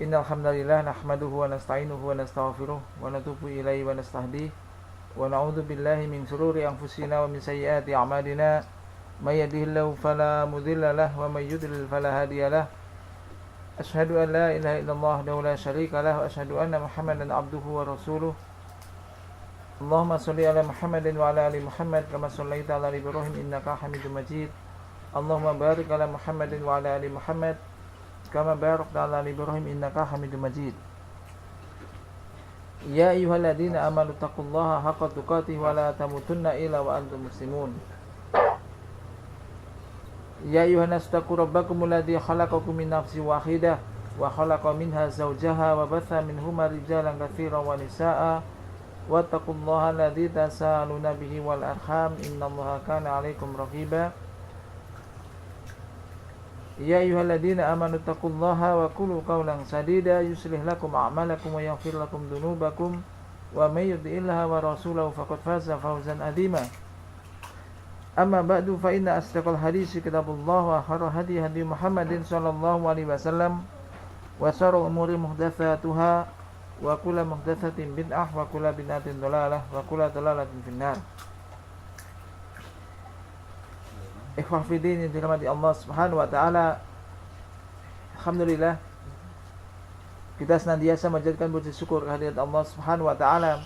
Innal hamdalillah nahmaduhu wa nasta'inuhu wa nastaghfiruh wa natubu ilaihi wa nastahdihi wa na'udzu billahi min shururi anfusina wa min sayyiati a'malina may yahdihillahu fala mudilla lahu wa may yudlil fala hadiya lahu. Asyhadu an la ilaha illallah wahdahu la syarika lahu wa asyhadu anna Muhammadan abduhu wa rasuluh. Allahumma shalli ala Muhammadin wa ala ali Muhammad kama shallaita ala Ibrahim innaka Hamidum Majid. Allahumma barik ala Muhammadin wa ala ali Muhammad kama barakta ala Ibrahim innaka Hamidum Majid. Ya ayyuhalladzina amanu taqullaha haqqa tuqatih wa la tamutunna illa wa antum muslimun. Ya ayyuhan nas taqu rabbakumul ladzi khalaqakum min nafsin wahidah wa khalaqa minha zawjaha wa batha minhuma rijalan katsiran wa nisaa'a wattaqullaha alladzi tasaaluna bihi wal arham innallaha kana 'alaikum raqiba. Ya ayyuhalladzina amanu taqullaha wa qulu qawlan sadida yuslih lakum a'malakum wa yaghfir lakum dhunubakum wa may yuti'illaha wa rasulahu faqad faza fawzan 'azima. Amma ba'du fa inna asdaqal hadits kitabullah wa khairul hadi hadi Muhammadin sallallahu alaihi wasallam wa sharrul umuri muhdatsatuha wa kullu muhdatsatin bid'ah wa kullu bid'atin dhalalah wa kullu dhalalatin finnar. Ikhwah fillah yang dirahmati Allah Subhanahu wa taala. Alhamdulillah kita senantiasa menjadikan puji syukur kehadirat Allah Subhanahu wa taala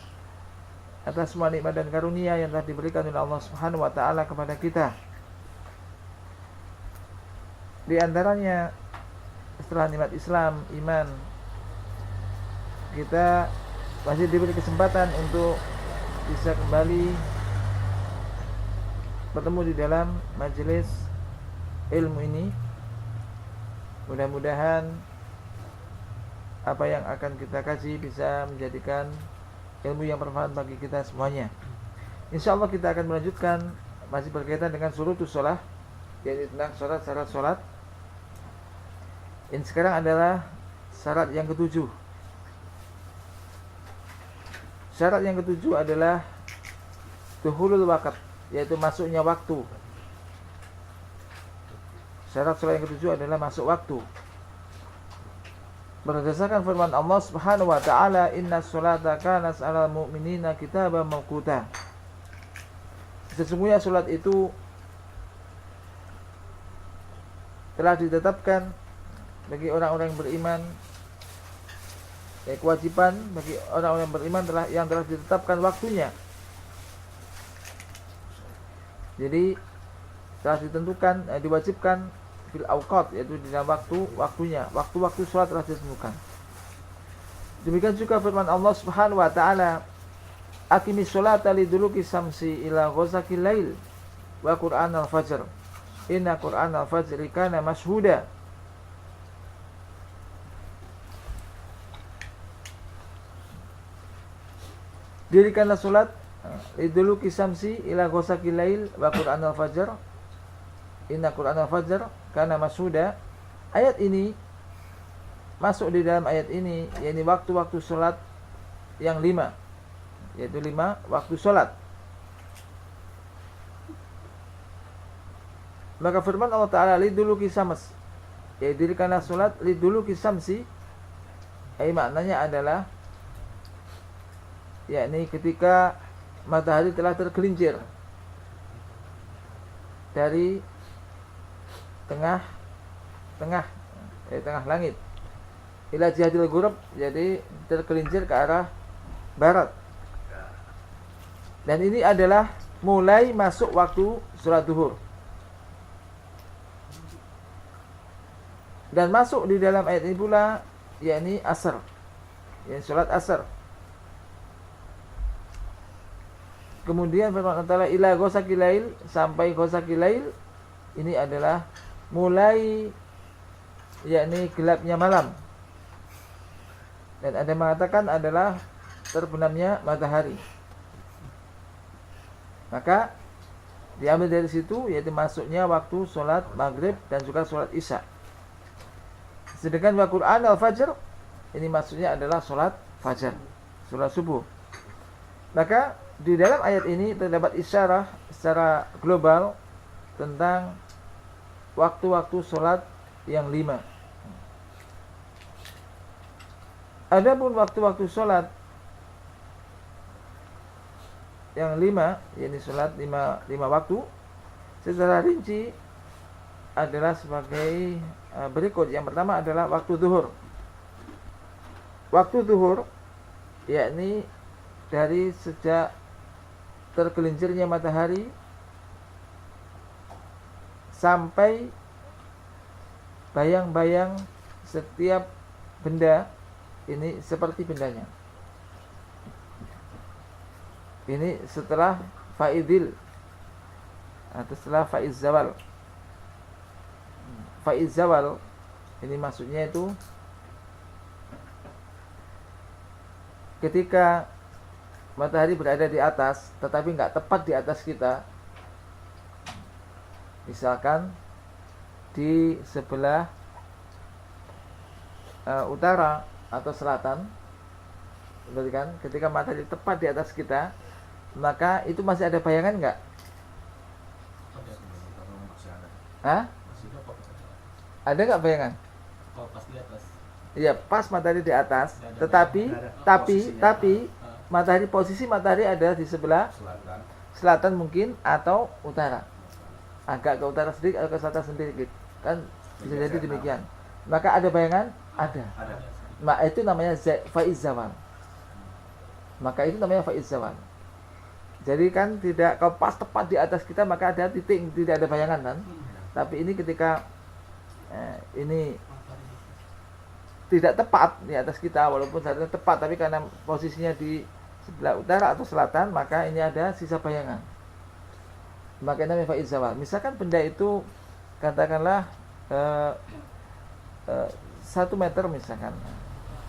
atas semua nikmat dan karunia yang telah diberikan oleh Allah Subhanahu wa taala kepada kita. Di antaranya setelah nikmat Islam, iman, kita masih diberi kesempatan untuk bisa kembali bertemu di dalam majelis ilmu ini. Mudah-mudahan apa yang akan kita kaji bisa menjadikan ilmu yang bermanfaat bagi kita semuanya. InsyaAllah kita akan melanjutkan masih berkaitan dengan syurutus shalah, yaitu tentang syarat-syarat sholat. Ini sekarang adalah syarat yang ketujuh. Syarat yang ketujuh adalah duhulul waqt, yaitu masuknya waktu. Syarat sholat yang ketujuh adalah masuk waktu. Berdasarkan firman Allah Subhanahu wa taala, "Inna sholata kanat 'alal mu'minina kitaban mawquta." Sesungguhnya salat itu telah ditetapkan bagi orang-orang yang beriman. Kewajiban bagi orang-orang yang beriman yang telah ditetapkan waktunya. Jadi telah ditentukan, diwajibkan fil awqat, yaitu di dalam waktunya. Waktu-waktu sholat telah ditentukan. Demikian juga firman Allah Subhanahu wa taala, "Aqimis sholata liduluki samsi ila ghasaqil lail wa qur'anal fajr. Inna qur'anal fajri kana mashhuda." Dirikanlah salat liduluki samsi ila ghasaqil lail wa qur'anal fajr. Inna qur'anal fajr kana mashhuda. Ayat ini masuk di dalam ayat ini, yakni waktu-waktu salat yang 5, yaitu 5 waktu salat. Maka firman Allah taala liduluki sams, yaitu dirikanlah salat liduluki samsi, maknanya adalah yakni ketika matahari telah tergelincir dari tengah langit ila jihadil ghurab, jadi tergelincir ke arah barat. Dan ini adalah mulai masuk waktu salat zuhur. Dan masuk di dalam ayat ini pula yakni asar, yakni salat asar. Kemudian firman Allah taala ila ghasaqil lail, sampai ghasaqil lail, ini adalah mulai yakni gelapnya malam. Dan ada yang mengatakan adalah terbenamnya matahari. Maka diambil dari situ, yaitu masuknya waktu sholat maghrib dan juga sholat isya. Sedangkan wa Qur'an al-fajr, ini maksudnya adalah sholat fajar, sholat subuh. Maka di dalam ayat ini terdapat isyarah secara global tentang waktu-waktu sholat yang 5. Adapun waktu-waktu sholat yang 5, yakni sholat 5 waktu secara rinci adalah sebagai berikut. Yang pertama adalah waktu zuhur. Waktu zuhur yakni dari sejak tergelincirnya matahari sampai bayang-bayang setiap benda ini seperti bendanya. Ini setelah faidil atau setelah faiz zawal. Faiz zawal ini maksudnya itu ketika matahari berada di atas tetapi nggak tepat di atas kita, misalkan di sebelah utara atau selatan, berarti kan ketika matahari tepat di atas kita, maka itu masih ada bayangan nggak? Hah? Ada nggak bayangan? Pas di atas. Iya, pas matahari di atas, tetapi matahari, posisi matahari ada di sebelah selatan mungkin atau utara, agak ke utara sedikit atau ke selatan sedikit, kan bisa jadi demikian. Maka ada bayangan? Ada. Maka itu namanya faiz zawal. Maka itu namanya faiz zawal. Jadi kan tidak, kalau pas tepat di atas kita maka ada titik, tidak ada bayangan kan. Tapi ini ketika ini tidak tepat di atas kita, walaupun seharusnya tepat, tapi karena posisinya di sebelah utara atau selatan, maka ini ada sisa bayangan. Maka ini namanya faiz zawal. Misalkan benda itu katakanlah 1 meter misalkan,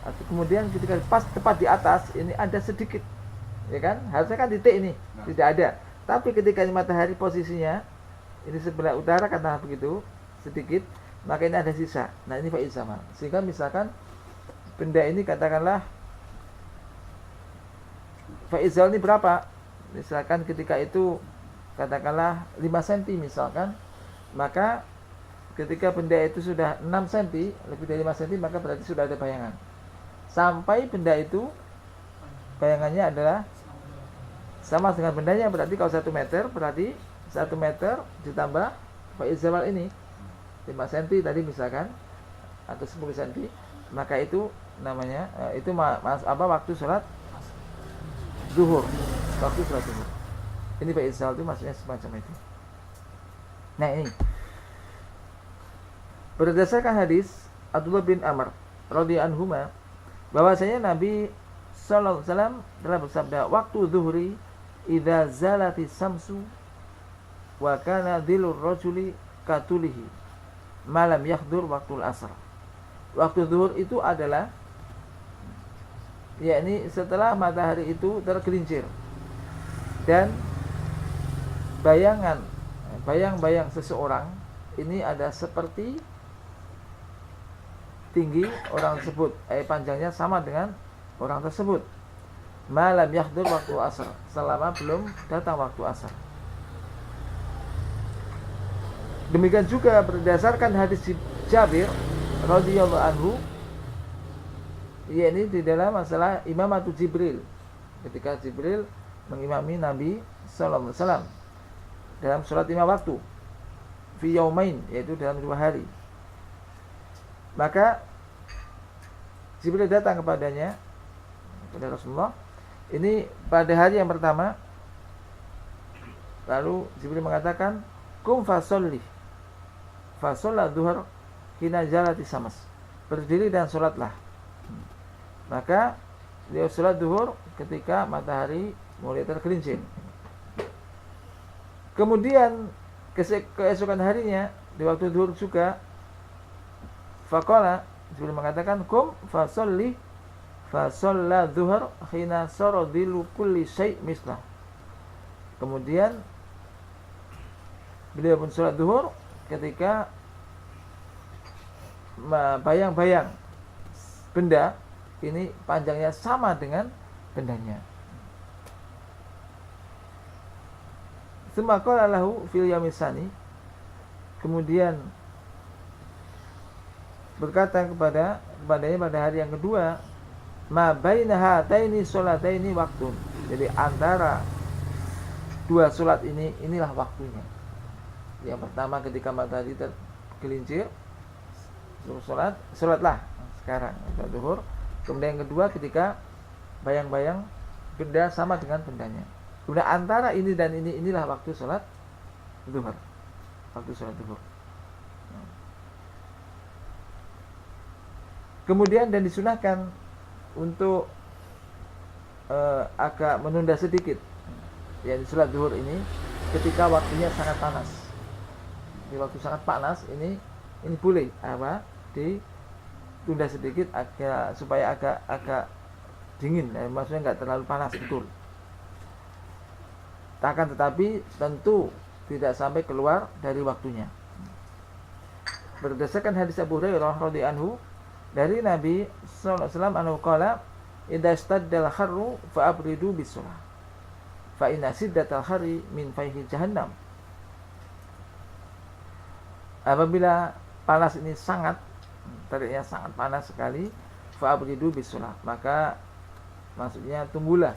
atau kemudian ketika pas tepat di atas ini ada sedikit, ya kan, harusnya kan titik ini tidak ada, tapi ketika matahari posisinya ini sebelah utara karena begitu sedikit, maka ini ada sisa. Nah ini faiz zawal. Sehingga misalkan benda ini katakanlah faiz zawal ini berapa, misalkan ketika itu katakanlah 5 cm misalkan, maka ketika benda itu sudah 6 cm, lebih dari 5 cm, maka berarti sudah ada bayangan. Sampai benda itu bayangannya adalah sama dengan bendanya, berarti kalau 1 meter, berarti 1 meter ditambah faiz zawal ini 5 cm tadi misalkan, atau 10 cm, maka itu namanya itu waktu sholat zuhur. Waktu sholat zuhur. Ini faiz zawal itu maksudnya semacam itu. Nah ini berdasarkan hadis Abdullah bin Amr radhiyallahu anhuma, bahwasanya Nabi sallallahu alaihi wasallam telah bersabda, waktu zuhri idza zalati samsu wa kana dhilur rajuli katulihi malam yahdur waktul asr. Waktu zuhur itu adalah yakni setelah matahari itu tergelincir dan bayang-bayang seseorang ini ada seperti tinggi orang tersebut, panjangnya sama dengan orang tersebut. Malam yahdur waktu asar, selama belum datang waktu asar. Demikian juga berdasarkan hadis Jabir radhiyallahu anhu, yakni di dalam masalah imamatu Jibril, ketika Jibril mengimami Nabi sallallahu alaihi wasallam dalam sholat 5 waktu fi yaumain, yaitu dalam 2 hari. Maka Jibril datang kepadanya, kepada Rasulullah ini pada hari yang pertama. Lalu Jibril mengatakan, kum fasolli, fasolla duhur hina jalati samas, berdiri dan sholatlah. Maka beliau sholat duhur ketika matahari mulai tergelincir. Kemudian keesokan harinya di waktu duhur juga, faqala, Jibril mengatakan, kum fasolli fasolla duhur hina saradilu kulli syai' mislah. Kemudian beliau pun sholat duhur ketika bayang-bayang benda ini panjangnya sama dengan bendanya. Tsumma qala lahu fil yamisani, kemudian berkata kepadanya pada hari yang kedua, ma baina hataini sholataini waktun. Jadi antara dua sholat ini, inilah waktunya. Yang pertama ketika matahari tergelincir, suruh sholatlah sekarang untuk zuhur. Kemudian yang kedua ketika bayang-bayang benda sama dengan bendanya. Kemudian antara ini dan ini, inilah waktu sholat zuhur. Waktu sholat zuhur. Kemudian dan disunahkan untuk agak menunda sedikit, ya di sholat zuhur ini ketika waktunya sangat panas. Di waktu sangat panas ini boleh ditunda sedikit supaya agak dingin, maksudnya nggak terlalu panas betul. Akan tetapi tentu tidak sampai keluar dari waktunya. Berdasarkan hadis Abu Hurairah radhiyallahu anhu dari Nabi sallallahu alaihi wasallam anhu qala idza istaddal harru fa abridu bis-shalah fa inna siddatal harri min fayhi jahannam. Apabila panas ini teriknya sangat panas sekali, fa abridu bis-shalah, maka maksudnya tunggulah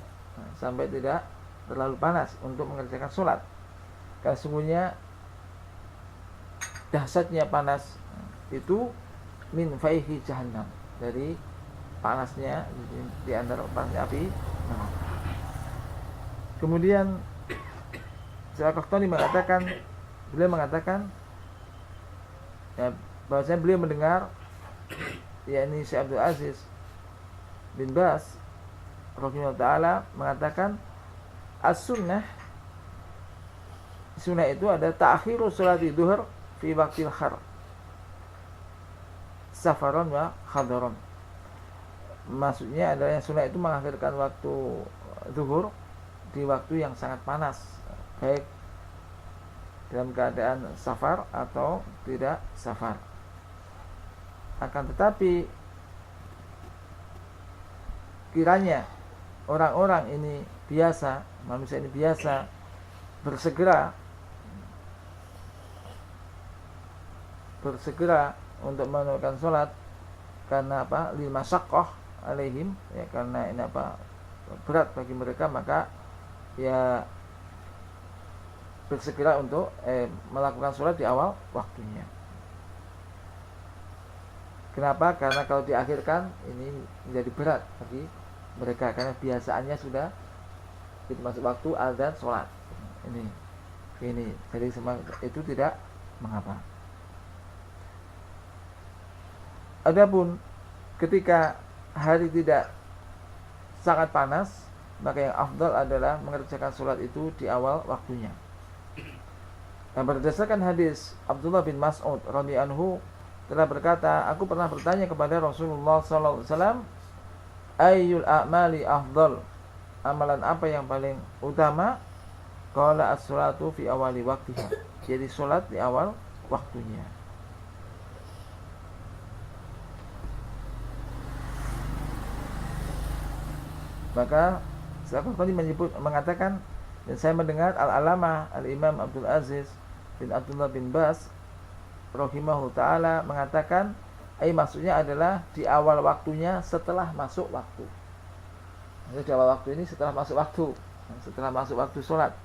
sampai tidak terlalu panas untuk mengerjakan sholat. Karena sungguhnya dahsyatnya panas itu min faihi jahannam, dari panasnya di antara panasnya api neraka. Kemudian Syekh beliau mengatakan ya, bahwasanya beliau mendengar yakni Syekh Abdul Aziz bin Baz rahimahullah taala mengatakan as-sunnah itu ada ta'khiru sholati zuhur fi waqtil har safaron wa khadaron. Maksudnya adalah yang sunnah itu mengakhirkan waktu zuhur di waktu yang sangat panas, baik dalam keadaan safar atau tidak safar. Akan tetapi kiranya orang-orang ini biasa, manusia ini biasa bersegera untuk menunaikan sholat karena lil masyaqqah alaihim, ya karena ini berat bagi mereka, maka ya bersegera untuk melakukan sholat di awal waktunya. Kenapa? Karena kalau diakhirkan ini menjadi berat bagi mereka karena biasaannya sudah itu masuk waktu azan sholat. Ini jadi itu tidak mengapa. Adapun ketika hari tidak sangat panas, maka yang afdal adalah mengerjakan sholat itu di awal waktunya. Dan berdasarkan hadis Abdullah bin Mas'ud radhiyallahu anhu telah berkata, aku pernah bertanya kepada Rasulullah sallallahu alaihi wasallam, ayyul a'mali afdal, amalan apa yang paling utama? Qala as-sholatu fi awali waktiha, jadi sholat di awal waktunya. Maka Syekh tadi mengatakan, dan saya mendengar Al-Alamah Al-Imam Abdul Aziz bin Abdullah bin Baz rahimahullah ta'ala mengatakan, maksudnya adalah di awal waktunya setelah masuk waktu. Jadi di awal waktu ini setelah masuk waktu sholat.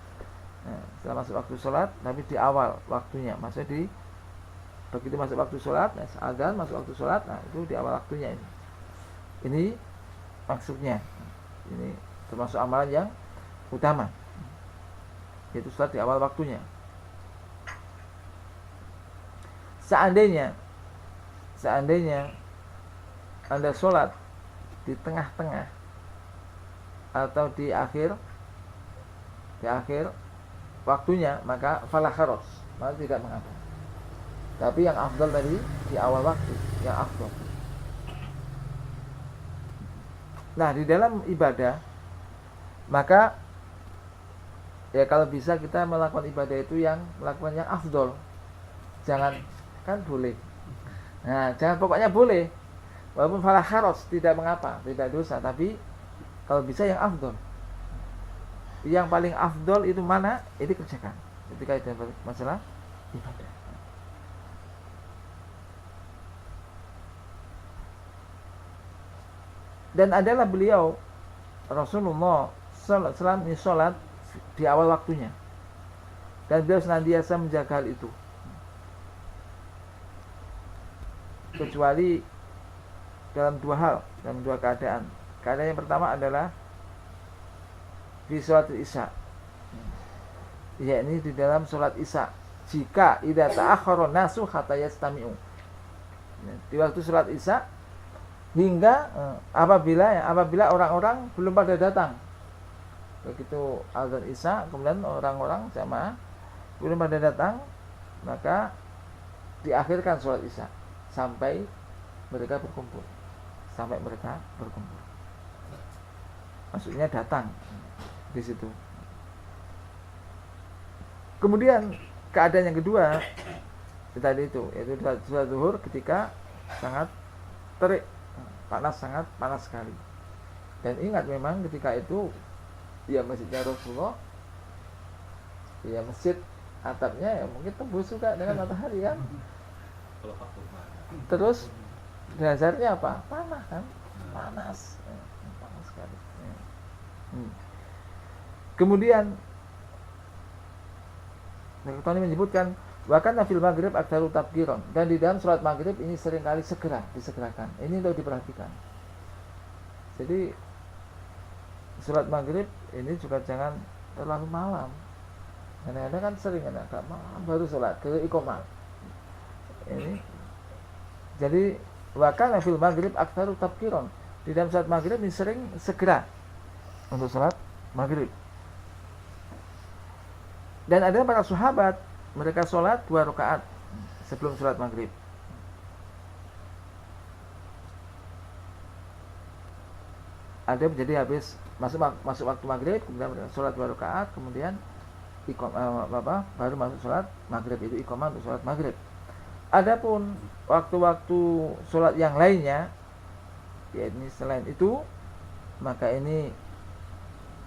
Setelah masuk waktu sholat, tapi di awal waktunya. Maksudnya begitu masuk waktu sholat, azan masuk waktu sholat, itu di awal waktunya ini. Ini maksudnya. Ini termasuk amalan yang utama, yaitu sholat di awal waktunya. Seandainya Anda sholat di tengah-tengah atau di akhir waktunya, maka fala kharos, maka tidak mengapa. Tapi yang afdal tadi di awal waktu, yang afdal. Nah, di dalam ibadah, maka ya kalau bisa kita melakukan ibadah itu melakukan yang afdol. Jangan, kan boleh. Nah, jangan pokoknya boleh. Walaupun fala kharos, tidak mengapa, tidak dosa, tapi kalau bisa yang afdol. Yang paling afdol itu mana? Itu kerjakan ketika itu masalah ibadah. Dan adalah beliau Rasulullah sallallahu alaihi wasallam ini sholat di awal waktunya, dan beliau senantiasa menjaga hal itu, kecuali dalam dua hal, dalam dua keadaan. Keadaan yang pertama adalah di sholat isya, yakni di dalam sholat isya, jika idza ta'akhkhara nasu hatta yastami'u, di waktu sholat isya hingga apabila orang-orang belum pada datang. Begitu azan isya kemudian orang-orang jamaah belum pada datang, maka diakhirkan sholat isya sampai mereka berkumpul. Maksudnya datang di situ. Kemudian keadaan yang kedua tadi itu, yaitu sholat zuhur ketika sangat terik, sangat panas sekali. Dan ingat memang ketika itu ya masjidnya Rasulullah, ya masjid atapnya ya mungkin tembus juga dengan matahari kan. Terus dasarnya apa? Panas kan? Panas sekali. Kemudian Tony menyebutkan bahkan nafil maghrib aktaru tabkiron, dan di dalam sholat maghrib ini seringkali disegerakan. Ini untuk diperhatikan. Jadi sholat maghrib ini juga jangan terlalu malam. Kadang-kadang kan sering agak malam baru sholat ke iqomah. Ini jadi bahkan nafil maghrib aktaru tabkiron, di dalam sholat maghrib ini sering segera untuk sholat maghrib. Dan ada para sahabat mereka sholat 2 rakaat sebelum sholat maghrib. Ada jadi habis masuk waktu maghrib, kemudian mereka sholat 2 rakaat, kemudian baru masuk sholat maghrib, itu iqamah untuk sholat maghrib. Adapun waktu-waktu sholat yang lainnya, yakni selain itu, maka ini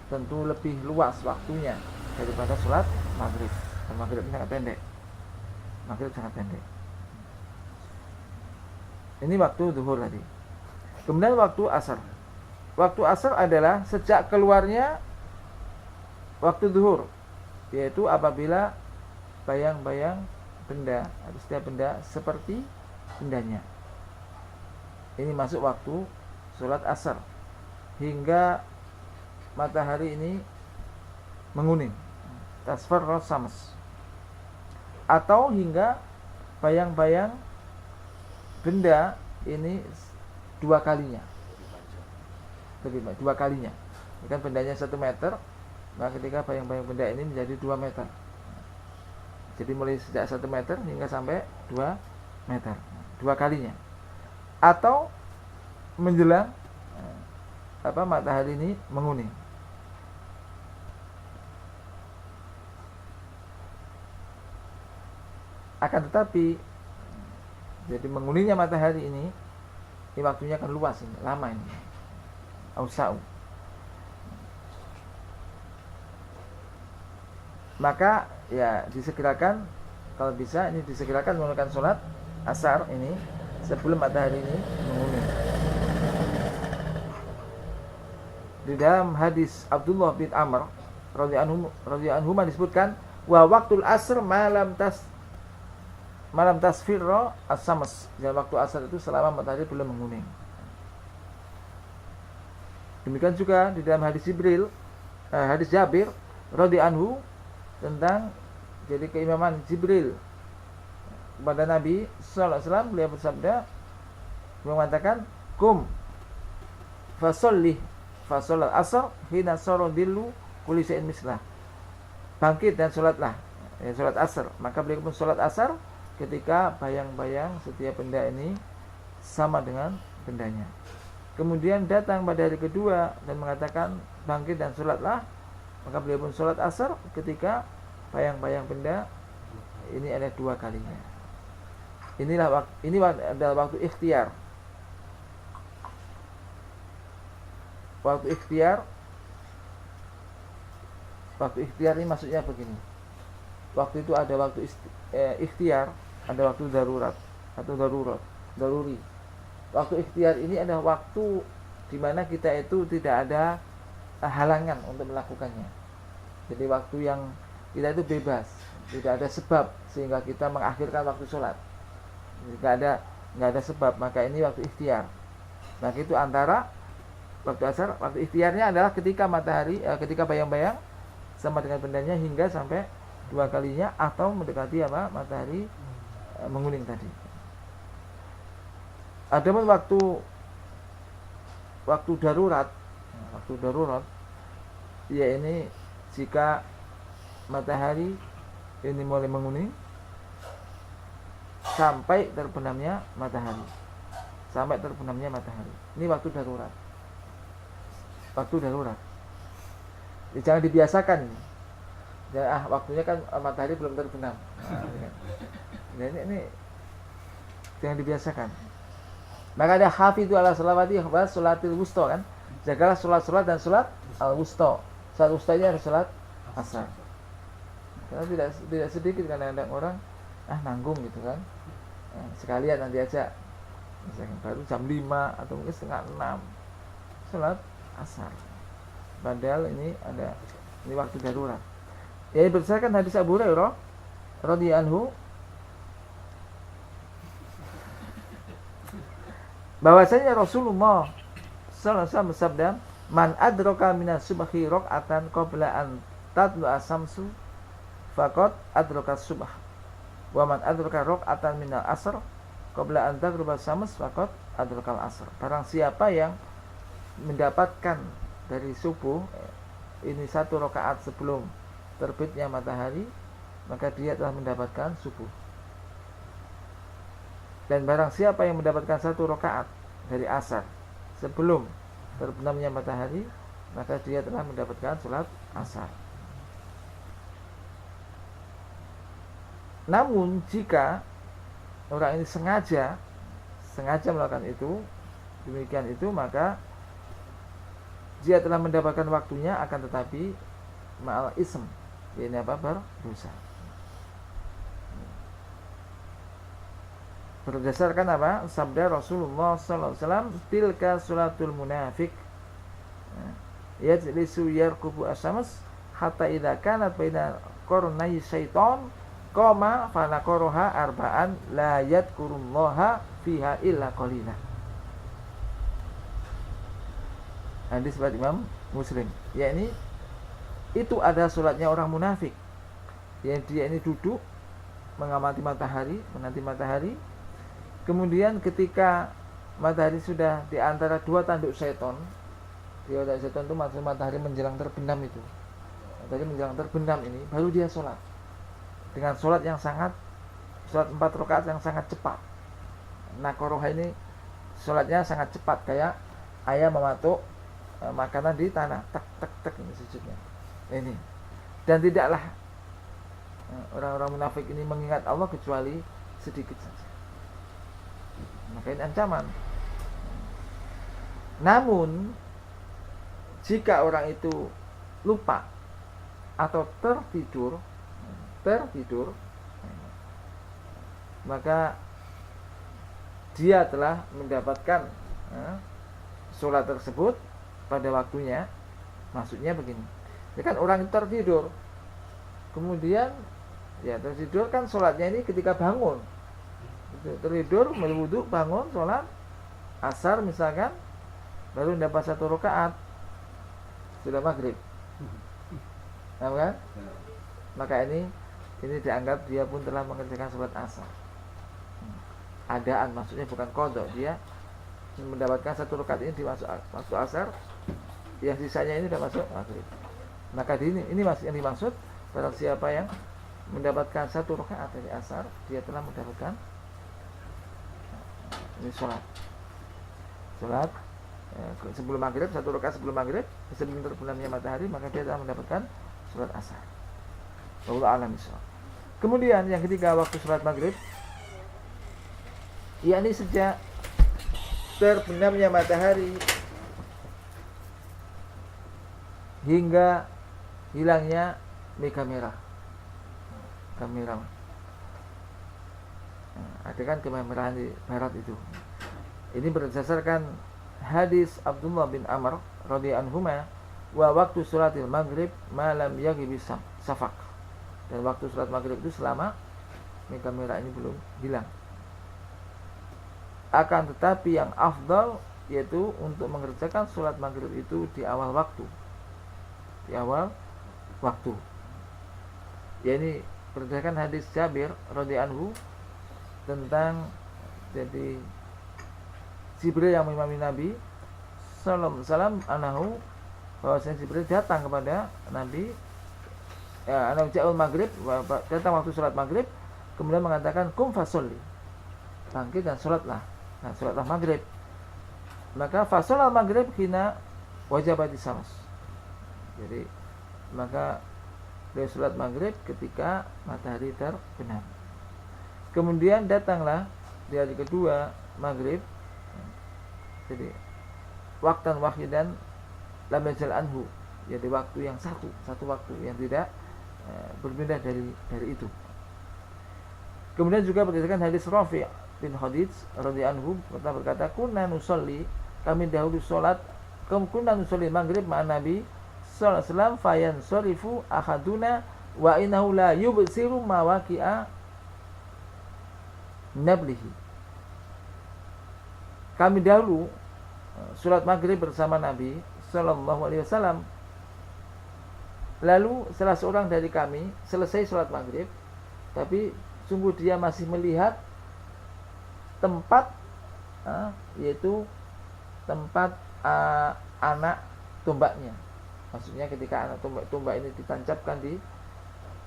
tentu lebih luas waktunya daripada sholat maghrib. Dan maghrib sangat pendek. Ini waktu zuhur tadi. Kemudian waktu asar. Waktu asar adalah sejak keluarnya waktu zuhur, yaitu apabila bayang-bayang benda atau setiap benda seperti bendanya. Ini masuk waktu sholat asar hingga matahari ini menguning, tasfarra syams, atau hingga bayang-bayang benda ini 2 kalinya, lebih baik 2 kalinya. Ini kan bendanya 1 meter, maka ketika bayang-bayang benda ini menjadi 2 meter. Jadi mulai sejak 1 meter hingga sampai 2 meter, 2 kalinya. Atau menjelang matahari ini menguning. Akan tetapi jadi menguningnya matahari ini waktunya akan luas, ini lama ini, ausau. Maka ya disegerakan, kalau bisa ini disegerakan menggunakan sholat asar ini sebelum matahari ini menguning. Di dalam hadis Abdullah bin Amr radhiyallahu anhu disebutkan wa waqtul asr malam tasfirra as-syams, dan waktu asar itu selama matahari belum menguning. Demikian juga di dalam hadis Jabir radhiyallahu anhu tentang jadi keimaman Jibril kepada Nabi sallallahu alaihi wasallam. Beliau bersabda, beliau mengatakan kum fasollah asar hina sarodillu kulli syai'in mislah, bangkit dan sholatlah, sholat asar. Maka beliau pun sholat asar ketika bayang-bayang setiap benda ini sama dengan bendanya. Kemudian datang pada hari kedua dan mengatakan bangkit dan sholatlah, maka beliau pun sholat asar ketika bayang-bayang benda ini ada 2 kalinya. Ini adalah waktu ikhtiar. Waktu ikhtiar ini maksudnya begini. Waktu itu ada waktu ikhtiar, ada waktu darurat atau daruri. Waktu ikhtiar ini adalah waktu di mana kita itu tidak ada halangan untuk melakukannya. Jadi waktu yang kita itu bebas, tidak ada sebab sehingga kita mengakhirkan waktu sholat. Nggak ada sebab, maka ini waktu ikhtiar. Maka itu antara waktu asar, waktu ikhtiarnya adalah ketika matahari, ketika bayang-bayang sama dengan bendanya hingga sampai 2 kalinya atau mendekati matahari menguning tadi. Adapun waktu darurat, ya ini jika matahari ini mulai menguning sampai terbenamnya matahari. Ini waktu darurat. Jadi jangan dibiasakan. Ya, waktunya kan matahari belum terbenam. Nah, ini jangan dibiasakan. Maka ada hafidhu ala salawati wa sholatil wusta kan. Jagalah sholat dan sholat al-wusta. Sholat wusta ini adalah sholat asar. Karena tidak sedikit kadang-kadang orang nanggung gitu kan. Sekalian nanti aja. Misalkan baru jam 5 atau mungkin setengah 6 sholat asar. Padahal ini waktu darurat. Ya, berdasarkan hadis Abu Hurairah radhiyallahu anhu bahwasanya Rasulullah sallallahu alaihi wasallam bersabda, "Man adraka minas subhi raq'atan qabla an tatlu'a samsu faqad adraka subh. Wa man adraka raq'atan minal asr qabla an taghruba syams faqad adrakal asr." Barang siapa yang mendapatkan dari subuh ini 1 rakaat sebelum terbitnya matahari, maka dia telah mendapatkan subuh. Dan barang siapa yang mendapatkan 1 rakaat dari asar sebelum terbenamnya matahari, maka dia telah mendapatkan sholat asar. Namun jika orang ini sengaja melakukan itu, demikian itu, maka dia telah mendapatkan waktunya, akan tetapi ma'al ism, ini berdosa. Berdasarkan sabda Rasulullah sallallahu alaihi wasallam, tilka sholatul munafik yajlisu yarqubu asy-syams hatta idza kanat baina qarnay syaitan qama fa naqaraha arba'an la yadhkurullaha fiha illa qalila. Hadis riwayat Imam Muslim. Yakni itu ada sholatnya orang munafik, yang dia ini duduk mengamati matahari, menanti matahari. Kemudian ketika matahari sudah di antara 2 tanduk seton, itu maksud matahari menjelang terbenam itu. Matahari menjelang terbenam ini baru dia sholat. Dengan sholat 4 rakaat yang sangat cepat. Nakoroha ini sholatnya sangat cepat, kayak ayam mematuk makanan di tanah, tek ini sujudnya. Ini. Dan tidaklah orang-orang munafik ini mengingat Allah kecuali sedikit saja. Maka ini ancaman. Namun jika orang itu lupa atau tertidur, maka dia telah mendapatkan sholat tersebut pada waktunya. Maksudnya begini, ya kan orang itu tertidur, kemudian ya tertidur kan sholatnya ini ketika bangun, tertidur berwudu, bangun sholat asar misalkan, baru dapat 1 rakaat, sudah maghrib, kan? Maka ini dianggap dia pun telah mengerjakan sholat asar. Adaan, maksudnya bukan qadha, dia mendapatkan 1 rakaat ini di waktu asar, yang sisanya ini sudah masuk maghrib. Maka ini masih yang dimaksud, barang siapa yang mendapatkan 1 rakaat dari asar, dia telah mendapatkan ini sholat sebelum maghrib, 1 rakaat sebelum maghrib, sebelum terbenamnya matahari, maka dia telah mendapatkan sholat asar. Wallahu a'lam bishawab. Kemudian yang ketiga, waktu sholat maghrib, yakni sejak terbenamnya matahari hingga hilangnya mega merah. Ada kan kemerahan di barat itu. Ini berdasarkan hadis Abdullah bin Amr radhiyallahu anhuma wa waktu sholatil maghrib malam yaghibi safaq, dan waktu sholat maghrib itu selama mega merah ini belum hilang. Akan tetapi yang afdal yaitu untuk mengerjakan sholat maghrib itu di awal waktu, ya ini berdasarkan hadis Jabir radhiyallahu anhu tentang jadi Jibril yang mengimami Nabi sallallahu alaihi wasallam anahu, bahwasanya Jibril datang kepada Nabi anahu ja'ul maghrib, datang waktu sholat maghrib, kemudian mengatakan kum fasolli, bangkit dan sholatlah. Nah, sholatlah maghrib. Maka fasolal maghrib hina wajabati syams. Jadi maka dia sholat maghrib ketika matahari terbenam. Kemudian datanglah di hari kedua maghrib. Jadi waktan wahidan lam yajal anhu, jadi waktu yang satu waktu yang tidak berbeda dari itu. Kemudian juga berdasarkan hadis Rafi' bin Khadij radhiyallahu anhu berkata, kunna nusolli, kami dahulu sholat, kunna nusolli maghrib ma'an Nabi sallallahu alaihi wasallam fayansarifu ahaduna wa innahu la yubsiru mawaqi'a nablihi. Kami dahulu sholat maghrib bersama Nabi sallallahu alaihi wasallam. Lalu salah seorang dari kami selesai sholat maghrib, tapi sungguh dia masih melihat tempat yaitu tempat anak tombaknya. Maksudnya ketika anak tombak ini ditancapkan di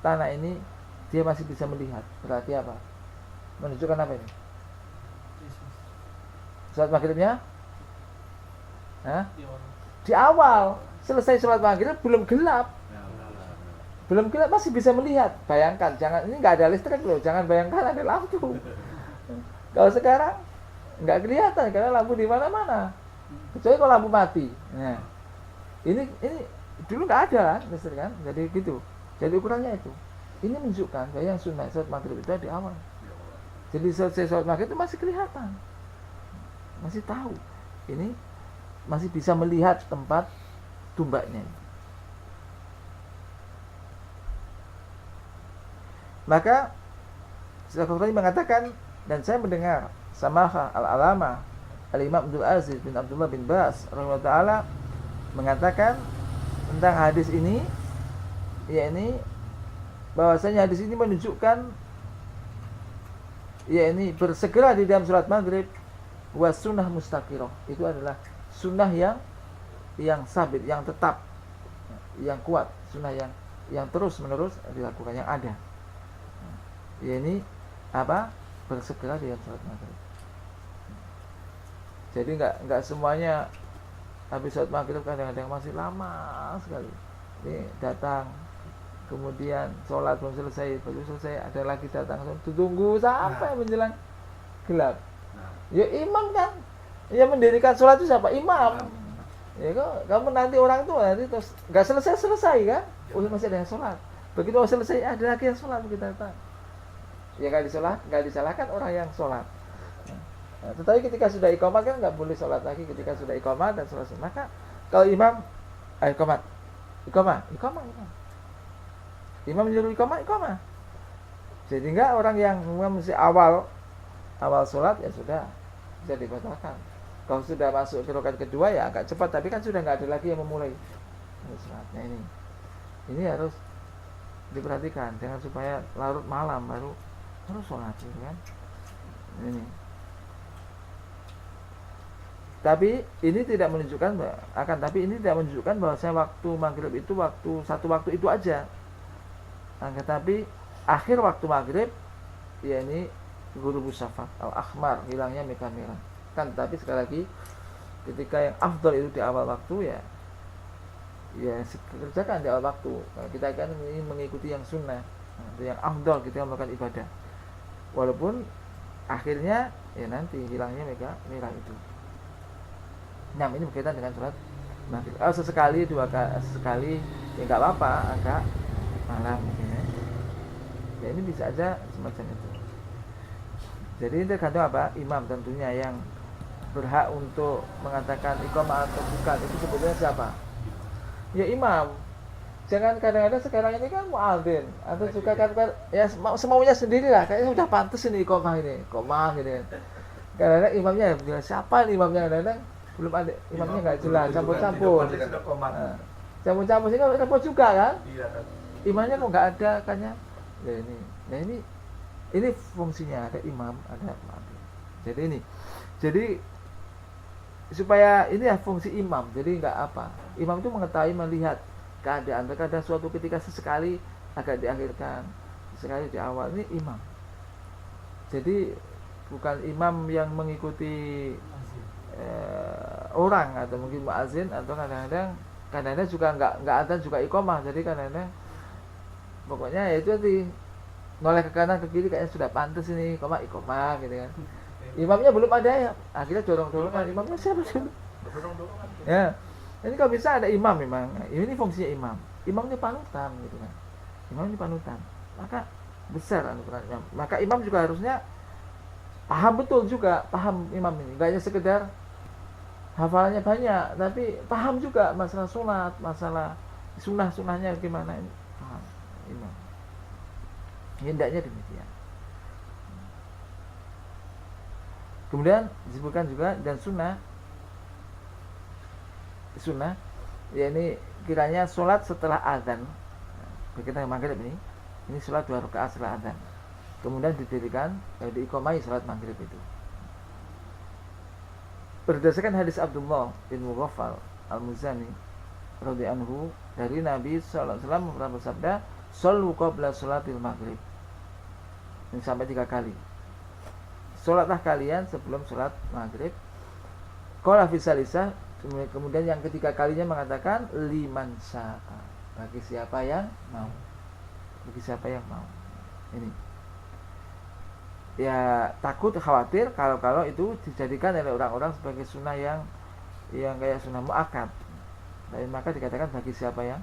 tanah ini, dia masih bisa melihat. Berarti apa? Menunjukkan apa ini? Sholat maghribnya di awal. Selesai sholat maghrib belum gelap, masih bisa melihat. Bayangkan, jangan, ini nggak ada listrik loh, jangan bayangkan ada lampu. Kalau sekarang nggak kelihatan karena lampu di mana-mana, kecuali kalau lampu mati. Nah, ini dulu nggak ada listrik kan, jadi gitu. Jadi ukurannya itu. Ini menunjukkan bahwa yang sunnah sholat maghrib itu di awal. Jadi selesai sholat maghrib itu masih kelihatan, masih tahu. Ini masih bisa melihat tempat tumbaknya. Maka Syekh mengatakan, dan saya mendengar Samaha al-Alama Al-Imam Abdul Aziz bin Abdullah bin Bas rahimahullah ta'ala mengatakan tentang hadis ini, yakni bahwasanya hadis ini menunjukkan yakni bersegera di dalam sholat maghrib was sunnah mustaqirah, itu adalah sunnah yang sabit, yang tetap, yang kuat, sunnah yang terus menerus dilakukan, yang ada. Yakni apa? Bersegera di dalam sholat maghrib. Jadi enggak semuanya habis sholat maghrib, kadang-kadang masih lama sekali. Ini datang, kemudian sholat belum selesai, baru selesai ada lagi datang, tunggu sampai menjelang gelap. Ya imam kan, yang mendirikan sholat itu siapa? Imam. Ya kamu nanti orang itu nanti terus enggak selesai kan? Oh masih ada yang sholat. Begitu selesai ada lagi yang sholat, kita datang. Ya nggak disalahkan orang yang sholat. Nah, tetapi ketika sudah iqamah kan nggak boleh sholat lagi ketika sudah iqamah dan selesai. Maka kalau imam iqamah. Imam menyuruh iqamah. Jadi nggak orang yang mesti awal sholat ya sudah bisa dibatalkan. Kalau sudah masuk ke rakaat kedua ya agak cepat, tapi kan sudah nggak ada lagi yang memulai sholatnya ini harus diperhatikan, jangan supaya larut malam baru sholat gitu kan. Tapi ini tidak menunjukkan bahwa saya waktu maghrib itu satu waktu itu aja. Tetapi akhir waktu maghrib ya ini ghurubus syafaq al-ahmar, hilangnya mega merah. Kan tapi sekali lagi ketika yang afdal itu di awal waktu ya kerjakan di awal waktu. Nah, kita kan ini mengikuti yang sunnah, yang afdal kita melakukan ibadah. Walaupun akhirnya ya nanti hilangnya mega merah itu. Nah, ini berkaitan dengan sholat maghrib. Sesekali sekali ya nggak apa-apa, agak malam ya ini bisa aja semacam itu. Jadi ini tergantung apa? Imam tentunya yang berhak untuk mengatakan iqamah atau bukan itu sebetulnya siapa? Ya imam. Jangan kadang-kadang sekarang ini kan muadzin atau juga kan ya semaunya sendiri lah, kayaknya udah pantas ini iqamah gitu kan. Kadang-kadang imamnya bilang siapa ini imamnya, kadang-kadang belum ada imamnya nggak jelas, campur-campur. Campur-campur sih kan repot juga kan? Imamnya kok nggak ada kayaknya. Ya ini. Nah ini fungsinya, ada imam, ada muadzin. Jadi supaya ini ya fungsi imam. Jadi nggak apa. Imam itu mengetahui, melihat keadaan. Terkadang suatu ketika sesekali agak diakhirkan, sesekali di awal. Ini imam. Jadi bukan imam yang mengikuti orang atau mungkin muazin, atau kadang-kadang juga nggak adzan juga iqamah. Jadi kadang-kadang pokoknya ya itu tadi noleh ke kanan ke kiri kayaknya sudah pantas ini iqamah gitu kan. Imamnya belum ada ya, akhirnya dorong-dorongan. Imamnya siapa sih? Ya. Ini kalau bisa ada imam memang. Ini fungsinya imam. Imam ini panutan gitu kan. Imam ini panutan. Maka besar anugerahnya. Maka imam juga harusnya paham betul juga, paham imam ini. Enggak hanya sekedar hafalannya banyak, tapi paham juga masalah sholat, masalah sunnah-sunnahnya gimana ini. Paham imam. Hendaknya demikian. Kemudian disebutkan juga dan sunnah, yakni kiranya sholat setelah azan. Kita maghrib ini sholat 2 rakaat setelah azan. Kemudian didirikan, diiqamai sholat maghrib itu. Berdasarkan hadis Abdullah bin Mughaffal al-Muzani radhiyallahu anhu dari Nabi sallallahu alaihi wasallam bersabda, "Shallu qabla sholatil maghrib." Ini sampai 3 kali. Sholatlah kalian sebelum sholat maghrib. Qala fi salisah, kemudian yang ketiga kalinya mengatakan liman sya'a, bagi siapa yang mau. Bagi siapa yang mau. Ini. Ya takut khawatir kalau itu dijadikan oleh orang-orang sebagai sunnah yang kayak sunnah muakkad. Dan maka dikatakan bagi siapa yang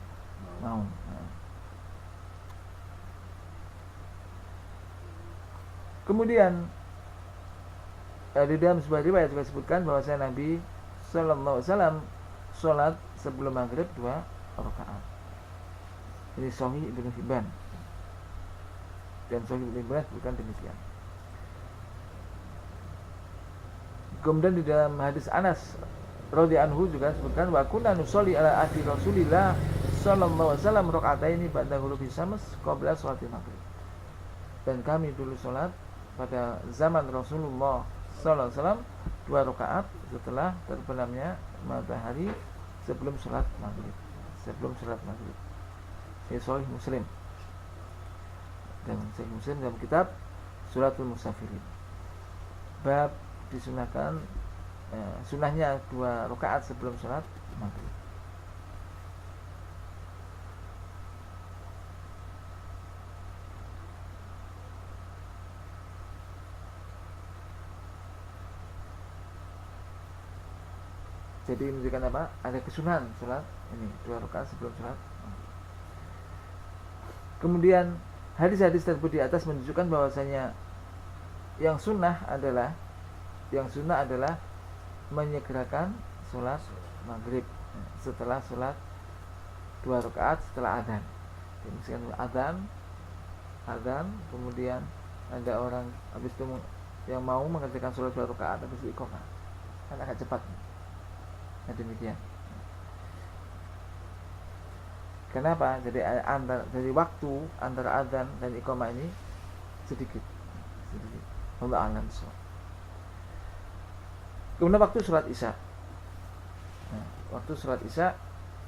mau. Kemudian di dalam sebuah riwayat juga disebutkan bahwasanya Nabi sallallahu alaihi wasallam salat sebelum maghrib 2 rakaat. Ini Sahih Ibnu Hibban. Dan Sahih Ibnu Hibban bukan demikian. Kemudian di dalam hadis Anas radhiyallahu anhu juga disebutkan wa kunna nusolli ala ahdi Rasulillah sallallahu alaihi wasallam raka'ataini ba'da ghurubi syams qabla sholatil maghrib. Dan kami dulu salat pada zaman Rasulullah sallallahu alaihi wasallam 2 rakaat setelah terbenamnya matahari sebelum sholat maghrib. Ini Sahih Muslim. Dan Sahih Muslim dalam kitab Sholatul Musafirin. Bab disunahkan sunahnya 2 rakaat sebelum sholat maghrib. Jadi menunjukkan apa? Ada kesunahan sholat ini 2 rakaat sebelum sholat. Kemudian hadis-hadis tersebut di atas menunjukkan bahwasanya yang sunnah adalah menyegerakan sholat maghrib setelah sholat 2 rakaat setelah adzan. Misalkan adzan, kemudian ada orang habis itu yang mau mengerjakan sholat 2 rakaat habis itu iqamah, kan agak cepat. Nah, demikian. Kenapa? Jadi waktu antara adzan dan iqamah ini sedikit. Allah a'lam bishawab. Kemudian waktu sholat isya. Nah, waktu sholat isya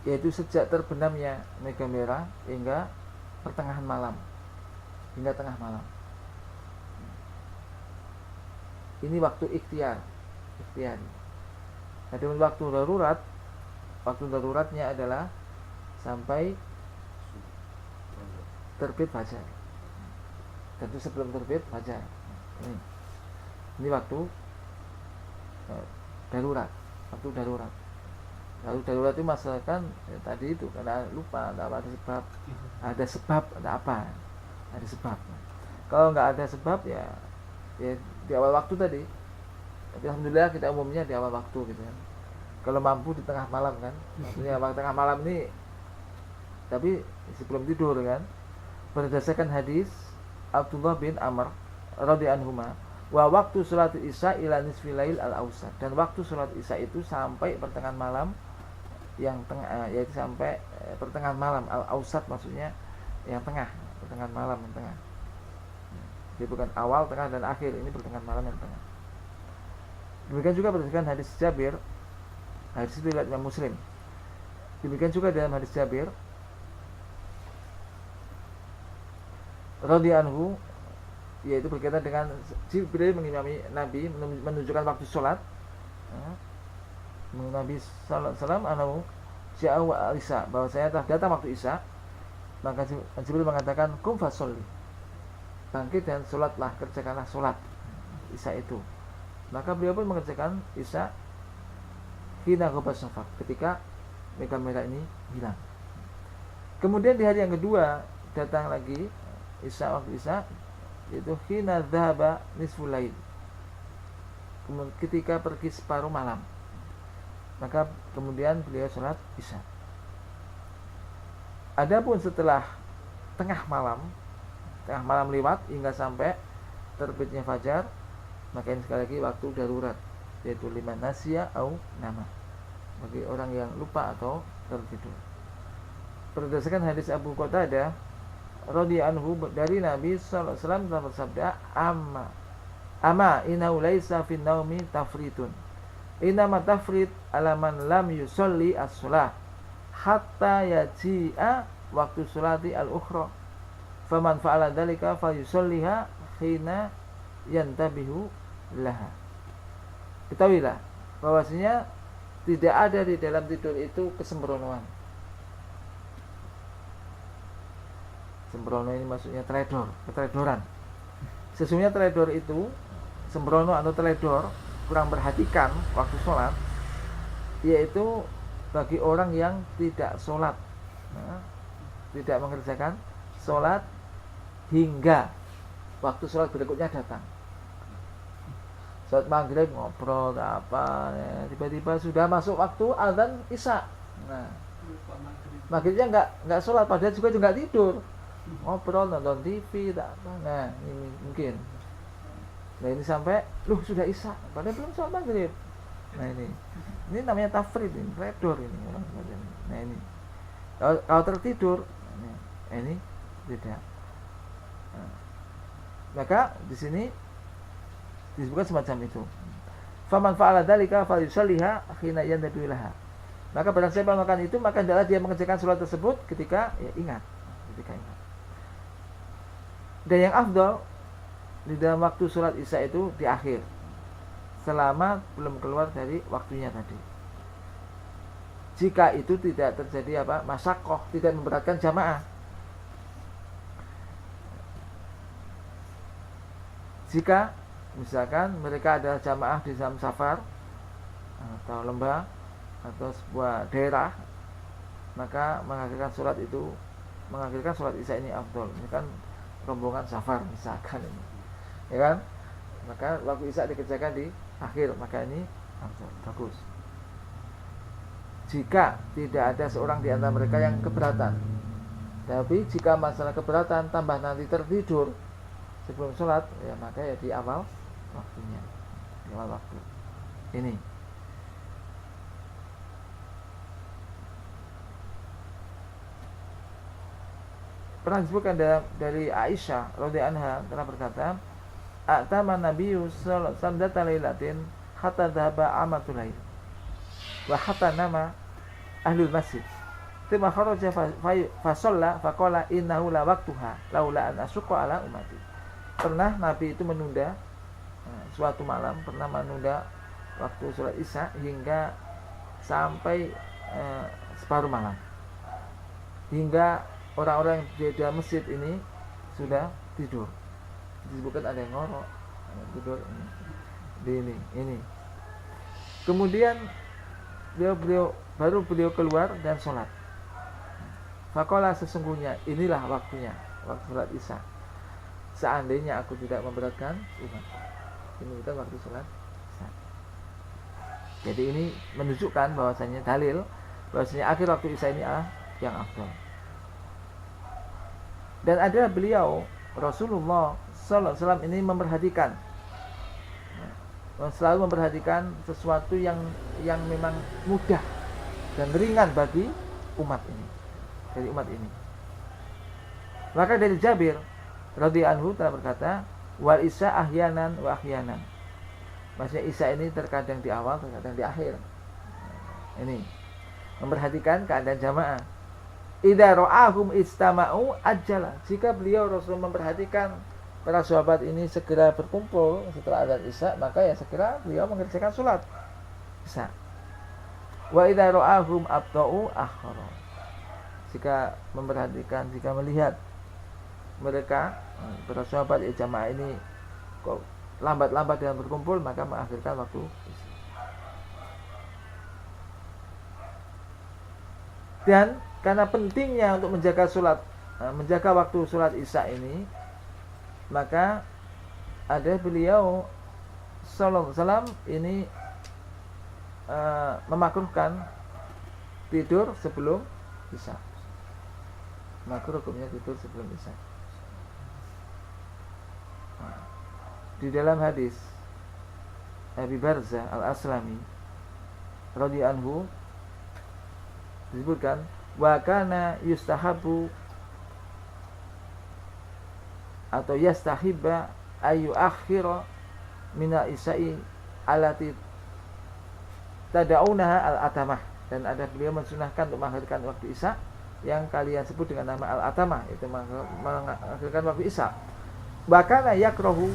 yaitu sejak terbenamnya mega merah hingga pertengahan malam, hingga tengah malam. Ini waktu ikhtiar. Adapun waktu daruratnya adalah sampai terbit fajar. Tentu sebelum terbit fajar. Ini waktu darurat. Lalu darurat itu masalahkan tadi itu karena lupa, ada sebab, ada sebab. Kalau nggak ada sebab ya di awal waktu tadi Tapi alhamdulillah kita umumnya di awal waktu gitu kan. Kalau mampu di tengah malam kan. Maksudnya waktu tengah malam ini tapi sebelum tidur kan. Berdasarkan hadis Abdullah bin Amr radhiyallahu anhuma, wa waktu salat isya ila nisfil lail al-ausat, dan waktu salat isya itu sampai pertengahan malam yang tengah, yaitu sampai pertengahan malam al-ausat, maksudnya yang tengah, pertengahan malam yang tengah. Jadi bukan awal, tengah dan akhir, ini pertengahan malam yang tengah. Demikian juga berdasarkan hadis Jabir, hadis itu riwayat Imam Muslim. Demikian juga dalam hadis Jabir radhiyallahu anhu, yaitu berkaitan dengan Jibril mengimami Nabi, menunjukkan waktu sholat. Nabi sallallahu alaihi wasallam anahu sya'u al-isya, bahwa saya telah datang waktu isya. Maka Jibril mengatakan kum fasolli, bangkit dan sholatlah, kerjakanlah sholat isya itu. Maka beliau pun mengerjakan isya hina ghobas syafaq, ketika merah ini hilang. Kemudian di hari yang kedua datang lagi isya, waktu isya, yaitu hina dhahaba nisful lail, ketika pergi separuh malam. Maka kemudian beliau sholat isya. Adapun setelah tengah malam lewat hingga sampai terbitnya fajar, maka ini sekali lagi waktu darurat, yaitu liman nasya au nama, bagi orang yang lupa atau tertidur. Berdasarkan hadis Abu Qatadah radhiyallahu anhu dari Nabi sallallahu alaihi wasallam telah bersabda, amma innahu laisa fin naumi tafritun, inama tafrit ala man lam yusolli as-shalah hatta yaji'a waktu sholati al-ukhra, faman fa'ala dzalika falyusolliha hina yantabihu laha. Ketahuilah bahwasanya tidak ada di dalam tidur itu kesembronoan. Sembrono ini maksudnya keteledoran. Sesungguhnya teledor itu, sembrono atau teledor, kurang perhatikan waktu sholat, yaitu bagi orang yang tidak sholat, tidak mengerjakan sholat hingga waktu sholat berikutnya datang. Sholat maghrib ngobrol apa, tiba-tiba sudah masuk waktu azan isya. Nah, maghribnya nggak sholat, padahal juga nggak tidur, ngobrol, nonton TV, tak apa. Nah, ini mungkin. Nah, ini sampai sudah isya, padahal belum sholat maghrib. Nah, ini namanya tafrid, ini redor ini orang semacam ini. Nah, ini kalau tertidur, ini tidak. Nah, maka di sini disebutkan semacam itu. Faman fa'ala dzalika falyusalliha hina yantabihu laha. Maka barang siapa melakukan itu, maka hendaklah dia mengerjakan salat tersebut ketika ingat. Dan yang afdal di dalam waktu sholat isya itu di akhir, selama belum keluar dari waktunya tadi. Jika itu tidak terjadi masyaqqah, tidak memberatkan jamaah. Jika misalkan mereka ada jamaah di dalam safar atau lembah atau sebuah daerah, maka mengakhirkan sholat isya ini afdal. Ini kan rombongan safar misalkan ini, ya kan? Maka waktu isya dikerjakan di akhir, maka ini bagus. Jika tidak ada seorang di antara mereka yang keberatan, tapi jika masalah keberatan tambah nanti tertidur sebelum sholat, ya maka ya di awal waktunya, di awal waktu ini. Pernah disebutkan dari Aisyah radhiyallahu anha telah berkata, "Atama Nabiyyu sallallahu alaihi wasallam data lailatin hatta dhahaba amatul lail wa hatta nama ahlul masjid. Tsumma kharaja fa shalla fa qala innahu la waqtuha laula an asyqa ala ummati." Pernah Nabi itu menunda suatu malam, pernah menunda waktu sholat isya hingga sampai separuh malam, hingga orang-orang di dalam masjid ini sudah tidur. Disebutkan ada yang ngorok, ada yang tidur di ini. Kemudian beliau keluar dan sholat. Faqala, sesungguhnya inilah waktunya, waktu sholat isya. Seandainya aku tidak memberatkan umat. Ini kita waktu sholat isya. Jadi ini menunjukkan bahwasanya dalil bahwasanya akhir waktu Isya ini yang afdal. Dan ada beliau Rasulullah sallallahu alaihi wasallam ini memperhatikan, selalu memperhatikan sesuatu yang memang mudah dan ringan bagi umat ini, dari umat ini. Maka dari Jabir radhiyallahu anhu telah berkata, wal isya ahyanan wa ahyanan. Maksudnya isya ini terkadang di awal, terkadang di akhir. Ini memperhatikan keadaan jamaah. Idza ra'ahum istama'u ajjala. Jika beliau Rasul memperhatikan para sahabat ini segera berkumpul setelah adzan isya, maka ya segera beliau mengerjakan salat isya. Wa idza ra'ahum abta'u akhara. Jika memperhatikan, jika melihat mereka para sahabat jamaah ini kok lambat-lambat dalam berkumpul, maka mengakhirkan waktu isya. Dan karena pentingnya untuk menjaga waktu salat isya ini, maka ada beliau sallallahu alaihi wasallam ini memakruhkan tidur sebelum isya. Makruh hukumnya tidur sebelum isya. Di dalam hadis Abi Barzah Al-Aslami radhiyallahu anhu disebutkan, wa kana yustahabu atau yastahibba ayu akhira mina isya'i alati tada'unaha al-atamah. Dan ada beliau mensunahkan untuk mengakhirkan waktu isya yang kalian sebut dengan nama al-atamah, itu mengakhirkan waktu isya. Bahkan yakrahu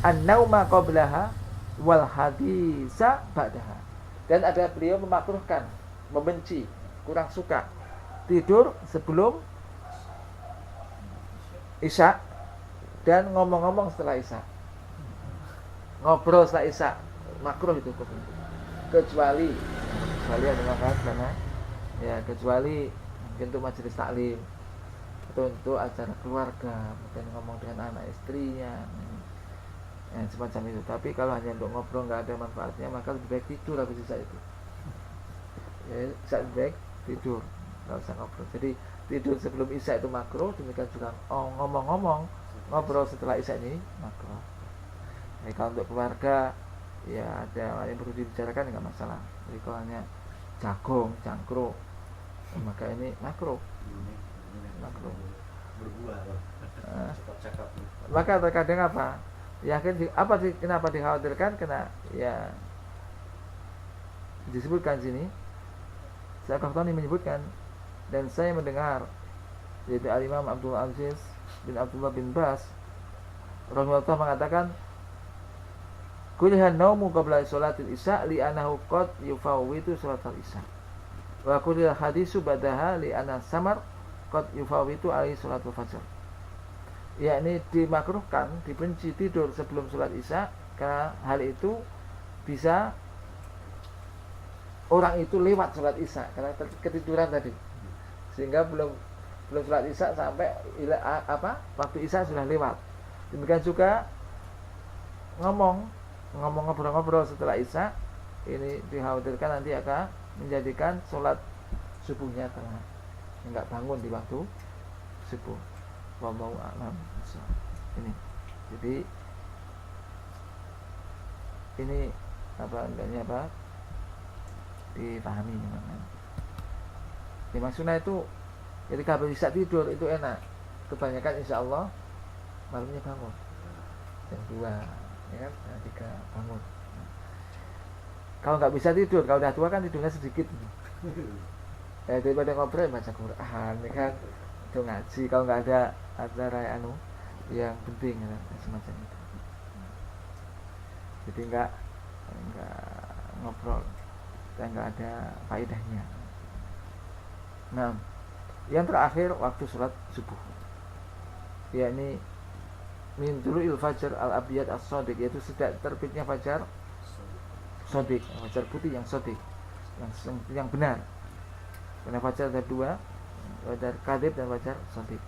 an-nauma qablaha wal hadisa ba'daha. Dan ada beliau memakruhkan, membenci, kurang suka tidur sebelum isya dan ngomong-ngomong setelah isya. Ngobrol setelah isya makruh itu, kecuali adalah karena ya kecuali mungkin untuk majelis taklim atau untuk acara keluarga, mungkin ngomong dengan anak istrinya, semacam itu. Tapi kalau hanya untuk ngobrol nggak ada manfaatnya, maka lebih baik tidur habis isya itu. Ya, lebih baik tidur, nggak usah ngobrol. Jadi tidur sebelum isya itu makruh, demikian juga ngomong-ngomong, ngobrol setelah isya ini makruh. Jadi kalau untuk keluarga ya ada yang perlu dibicarakan nggak masalah. Jadi kalau hanya jagung, cangkruk, maka ini makruh. Maka terkadang apa? Kenapa dikhawatirkan? Karena ya disebutkan sini, Syekh menyebutkan, dan saya mendengar yaitu Al-Imam Abdul Aziz bin Abdullah bin Bas rahimahullah mengatakan, kulihan naumu qabla sholatil isya li'annahu qad yufawwitu sholatal isya. Wa kulil hadisu ba'daha li'anna samar qad yufawwitu alaihi sholatul fajr. Yakni dimakruhkan, dibenci tidur sebelum sholat isya karena hal itu bisa orang itu lewat sholat isya karena ketiduran tadi, sehingga belum sholat isya sampai waktu isya sudah lewat. Demikian juga ngobrol-ngobrol setelah isya ini dikhawatirkan nanti akan menjadikan sholat subuhnya tengah, enggak bangun di waktu subuh. Wallahu a'lam. Ini jadi ini dipahami memang. Di maksudnya itu ketika bisa tidur itu enak. Kebanyakan insya Allah malamnya bangun jam 2, ya kan? Jam 3 bangun. Kalau nggak bisa tidur, kalau udah tua kan tidurnya sedikit. Ya daripada ngobrol baca Quran, ya kan? Itu ngaji. Kalau nggak ada acara yang penting, ya, semacam itu. Jadi nggak ngobrol dan nggak ada faedahnya. Nah, yang terakhir waktu sholat subuh, yakni min tulu'il fajar al-abyad as-shadiq, yaitu sejak terbitnya fajar shadiq, fajar putih yang shadiq, yang benar. Karena fajar ada dua, fajar kadhib dan fajar shadiq.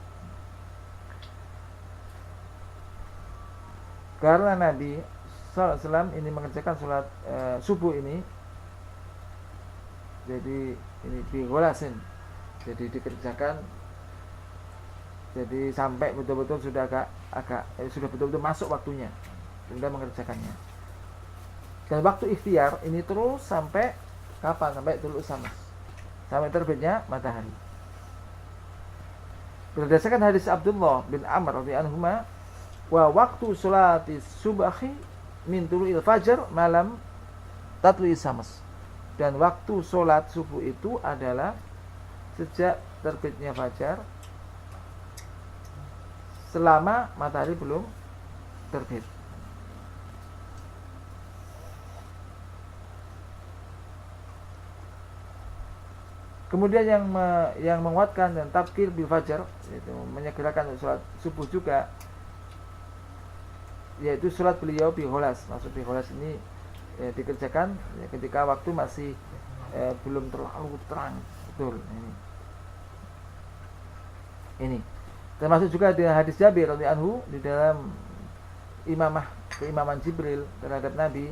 Karena Nabi SAW ini mengerjakan sholat subuh ini, jadi ini bigolasin, jadi dikerjakan, jadi sampai betul-betul sudah sudah betul-betul masuk waktunya, sudah mengerjakannya. Dan waktu ikhtiar ini terus sampai kapan? Sampai tulu syams, sampai terbitnya matahari. Berdasarkan hadis Abdullah bin Amr radhiyallahu anhu, wa waktu sholati subahi min tulu'il fajar malam tatlu'i syams. Dan waktu sholat subuh itu adalah sejak terbitnya fajar selama matahari belum terbit. Kemudian yang menguatkan dan tabkir bil fajar, yaitu menyegerakan sholat subuh juga, yaitu sholat beliau biholas. Maksud biholas ini dikerjakan ketika waktu masih belum terlalu terang. Betul ini termasuk juga di hadis Jabir radhiyallahu anhu di dalam keimaman Jibril terhadap Nabi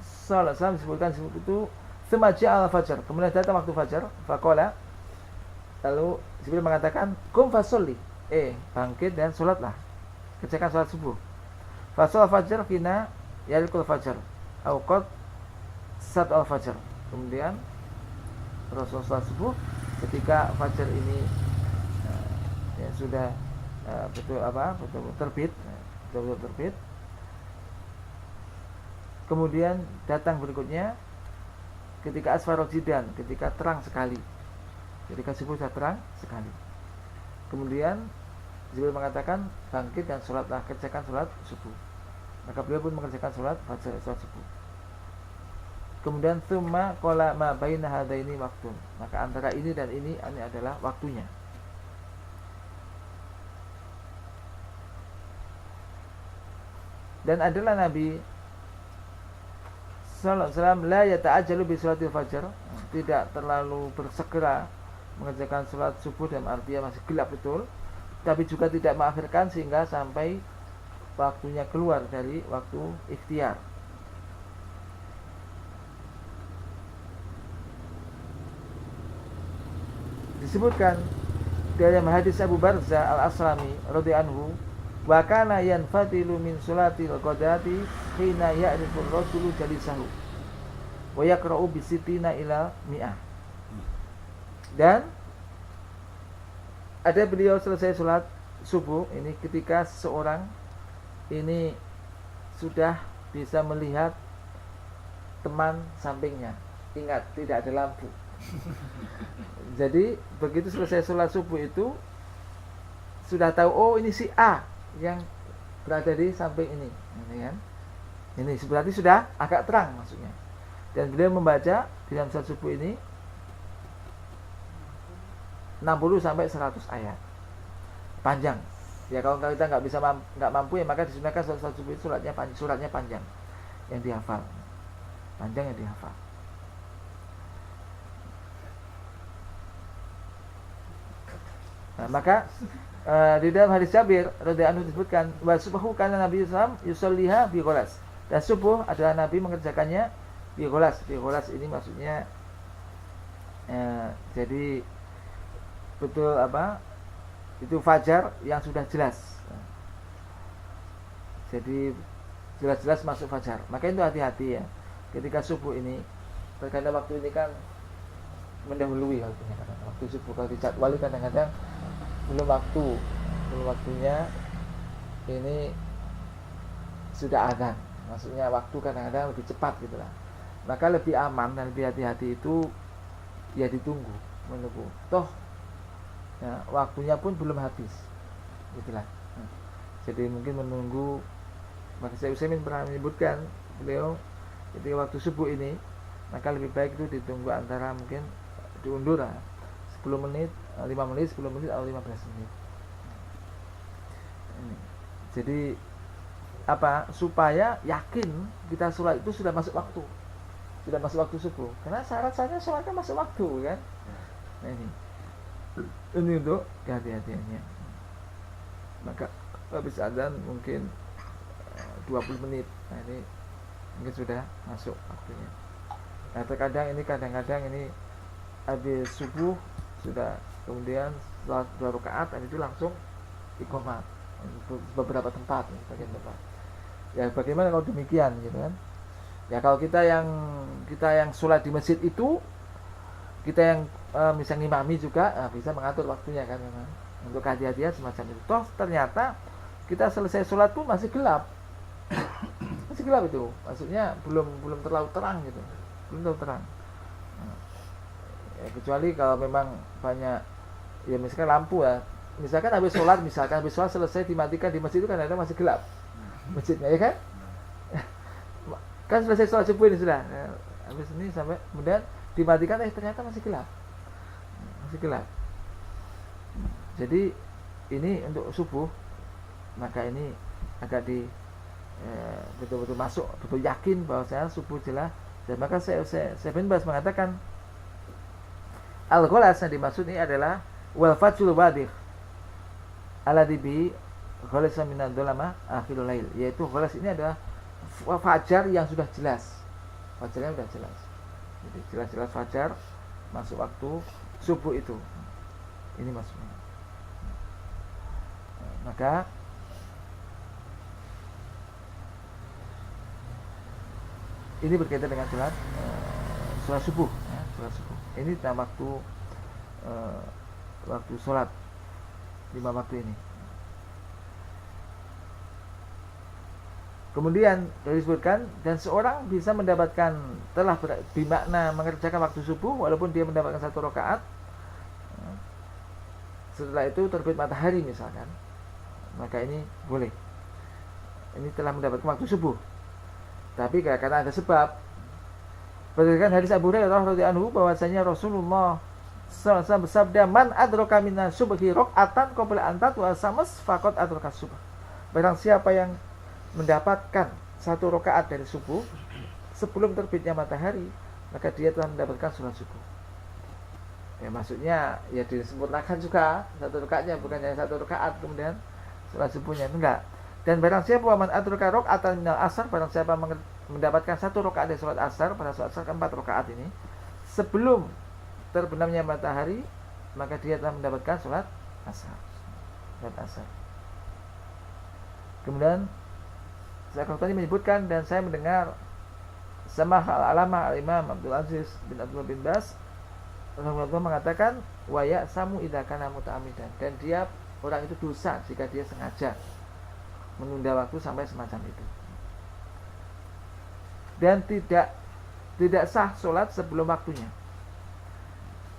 sallallahu alaihi wasallam, disebutkan itu semaja al-fajar, kemudian datang waktu fajar, faqala, lalu Jibril mengatakan qum fasolli, bangkit dan sholatlah, kerjakan sholat subuh. Fasol fajar kina yalikul fajar awqat sat al fajar. Kemudian Rasul sholat subuh ketika fajar ini sudah betul terbit. Kemudian datang berikutnya ketika asfarul jidan, ketika terang sekali, ketika subuh sudah terang sekali. Kemudian Jibril mengatakan bangkit dan sholatlah, kerjakan sholat subuh. Maka beliau pun mengerjakan sholat fajar, sholat subuh. Kemudian tsumma qala ma baina hadaini waktun, maka antara ini dan ini adalah waktunya. Dan adalah Nabi sallallahu alaihi wasallam la yata'ajjalu bi sholatil fajar, tidak terlalu bersegera mengerjakan sholat subuh dalam artian masih gelap betul, tapi juga tidak mengakhirkan sehingga sampai waktunya keluar dari waktu ikhtiar. Disebutkan dalam hadis Abu Barzah al-Aslami radhiyallahu anhu, wa kana yanfatilu min sholatil qadati hina ya'rifu ar-rajulu jalisahu wa yaqra'u bi sittina ila mi'ah. Dan ada beliau selesai sholat subuh ini ketika seseorang ini sudah bisa melihat teman sampingnya. Ingat, tidak ada lampu. Jadi begitu selesai sholat subuh itu sudah tahu, oh ini si A yang berada di samping ini kan? Ini berarti sudah agak terang maksudnya. Dan beliau membaca di dalam sholat subuh ini 60 sampai 100 ayat panjang. Ya kalau kita nggak mampu ya maka disunahkan sholat subuh itu suratnya panjang yang dihafal, panjang yang dihafal. Nah, maka di dalam hadis Jabir radhiyallahu anhu disebutkan wa subuhu kana Nabi sallallahu yusalliha bi gholas. Dan subuh adalah Nabi mengerjakannya bi gholas. Bi gholas ini maksudnya jadi betul itu fajar yang sudah jelas. Jadi jelas-jelas masuk fajar. Maka itu hati-hati ya. Ketika subuh ini, terkadang waktu ini kan mendahului waktunya. Waktu subuh kalau dijadwali kadang-kadang belum waktunya ini sudah azan. Maksudnya waktu kadang-kadang lebih cepat gitulah. Maka lebih aman dan lebih hati-hati itu ya menunggu. Toh ya, waktunya pun belum habis. Gitulah. Jadi mungkin menunggu. Maka saya Utsaimin pernah menyebutkan beliau ketika waktu subuh ini, maka lebih baik itu ditunggu antara mungkin diundur 10 menit, 5 menit, 10 menit atau 15 menit. Jadi supaya yakin kita sholat itu sudah masuk waktu. Sudah masuk waktu subuh. Karena syarat-syaratnya sholat kan masuk waktu kan. Nah ini untuk kehati-hatiannya. Maka habis azan mungkin 20 menit. Nah ini mungkin sudah masuk waktunya. Nah kadang-kadang ini habis subuh sudah, kemudian sholat 2 rakaat dan itu langsung iqamah beberapa tempat, bagian tempat. Ya bagaimana kalau demikian gitu kan? Ya kalau kita yang sholat di masjid itu, kita yang misalnya imami juga bisa mengatur waktunya kan memang untuk kehati-hatian semacam itu. Toh ternyata kita selesai sholat pun masih gelap, masih gelap itu, maksudnya belum terlalu terang gitu, belum terlalu terang. Ya, kecuali kalau memang banyak ya misalkan lampu ya, misalkan habis sholat selesai dimatikan di masjid itu kan ada masih gelap masjidnya ya kan. Kan selesai sholat subuh ini sudah habis ini sampai kemudian dimatikan ternyata masih gelap. Jadi ini untuk subuh, maka ini agak betul-betul masuk, betul yakin bahwa saya subuh jelas. Dan maka saya bin Bas mengatakan al-ghalas yang dimaksud ini adalah wal fajrul wadih alladhi bi ghalasa min ad-dulama akhirul lail, yaitu ghalas ini adalah fajar yang sudah jelas. Fajarnya sudah jelas. Jadi jelas-jelas fajar masuk waktu subuh itu. Ini maksudnya. Maka ini berkaitan dengan sholat subuh, ya, sholat subuh. Ini tentang waktu sholat 5 waktu ini. Kemudian disebutkan dan seorang bisa mendapatkan telah bermakna mengerjakan waktu subuh walaupun dia mendapatkan 1 rakaat. Setelah itu terbit matahari misalkan, maka ini boleh. Ini telah mendapatkan waktu subuh. Tapi karena ada sebab. Berdasarkan hadis Abu Hurairah radhiyallahu anhu bahwasanya Rasulullah SAW bersabda, "Man adraka minas subhi raq'atan qabla an tatlu'a syams faqad adraka subh." Barang siapa yang mendapatkan 1 rakaat dari subuh sebelum terbitnya matahari, maka dia telah mendapatkan sholat subuh. Ya maksudnya ya disempurnakan juga 1 rakaatnya, bukan hanya 1 rakaat kemudian sholat subuhnya, enggak. Dan barang siapa man adraka raq'atan minal asar, barang siapa mendapatkan 1 rakaat dari sholat asar, pada sholat asar 4 rakaat ini sebelum terbenamnya matahari, maka dia telah mendapatkan sholat asar. Kemudian Zakhrutani menyebutkan, dan saya mendengar sama al-alamah al-imam Abdul Aziz bin Abdullah bin Bas Rasulullah mengatakan, wa ya'samu idza kana muta'ammidan, dan dia orang itu dosa jika dia sengaja menunda waktu sampai semacam itu. Dan tidak sah sholat sebelum waktunya,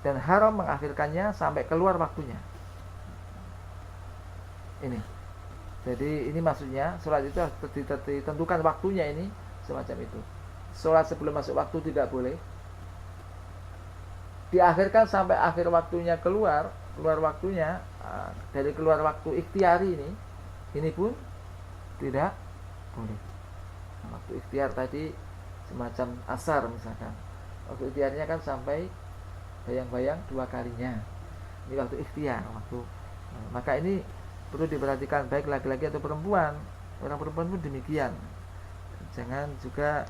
dan haram mengakhirkannya sampai keluar waktunya. Ini. Jadi ini maksudnya sholat itu harus ditentukan waktunya, ini semacam itu. Sholat sebelum masuk waktu tidak boleh. Diakhirkan sampai akhir waktunya keluar waktunya, dari keluar waktu ikhtiari ini pun tidak boleh. Waktu ikhtiar tadi semacam asar misalkan, waktu ikhtiarnya kan sampai bayang-bayang 2 kalinya. Ini waktu ikhtiar, maka ini perlu diperhatikan baik laki-laki atau perempuan. Orang perempuan pun demikian. Jangan juga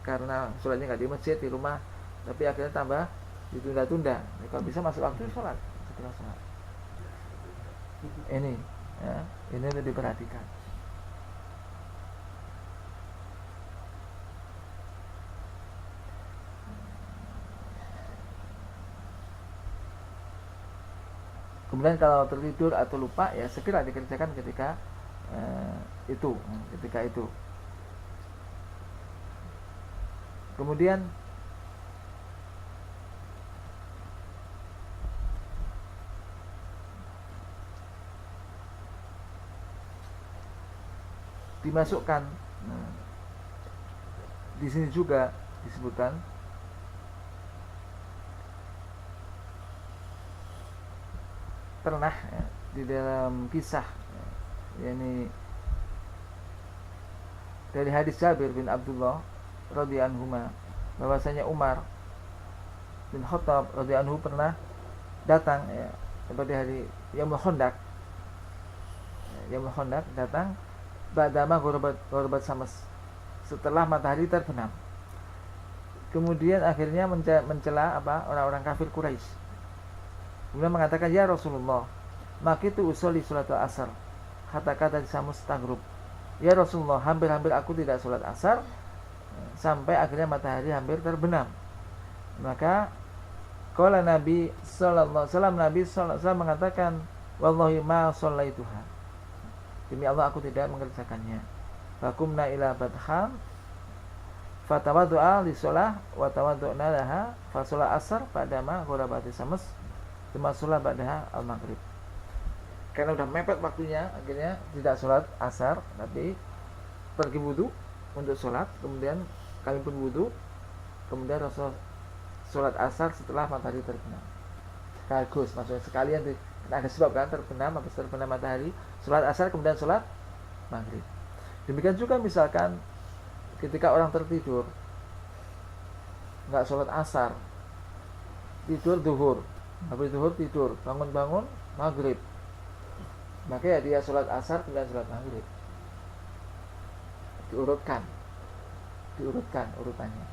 karena sholatnya nggak di masjid, di rumah, tapi akhirnya tambah ditunda-tunda. Kalau bisa masuk waktu sholat, segera sholat. Ini harus diperhatikan. Kemudian kalau tertidur atau lupa, ya segera dikerjakan ketika itu. Kemudian dimasukkan, di sini juga disebutkan pernah di dalam kisah, yakni dari hadis Jabir bin Abdullah radhiyallahu anhu, bahwasanya Umar bin Khattab radhiyallahu anhu pernah datang pada hari Yaumul Khandaq. Yaumul Khandaq datang ba'dama ghurabat syams, setelah matahari terbenam. Kemudian akhirnya mencela orang-orang kafir Quraisy. Kemudian mengatakan, ya Rasulullah, makitu usolli sholat asar hatta kata samus taghrub. Ya Rasulullah, hampir-hampir aku tidak sholat asar sampai akhirnya matahari hampir terbenam. Maka qala Nabi sallallahu alaihi wasallam mengatakan, wallahi ma shallaituha, demi Allah aku tidak mengerjakannya. Fakumna ila badhan fatawaddu'a li shalah wa tawaddu'na laha fa shalat asar padama ghorabati syams thumma shalat ba'daha al-maghrib. Karena udah mepet waktunya, akhirnya tidak sholat asar, tapi pergi wudu untuk sholat. Kemudian kami pun wudu, kemudian Rasul sholat asar setelah matahari terbenam. Sekaligus, maksudnya sekalian ada sebab kan terbenam, habis terbenam matahari, sholat asar kemudian sholat maghrib. Demikian juga misalkan ketika orang tertidur, nggak sholat asar, tidur duhur, habis duhur tidur, bangun-bangun maghrib, maka ya dia sholat asar kemudian sholat maghrib. Diurutkan urutannya.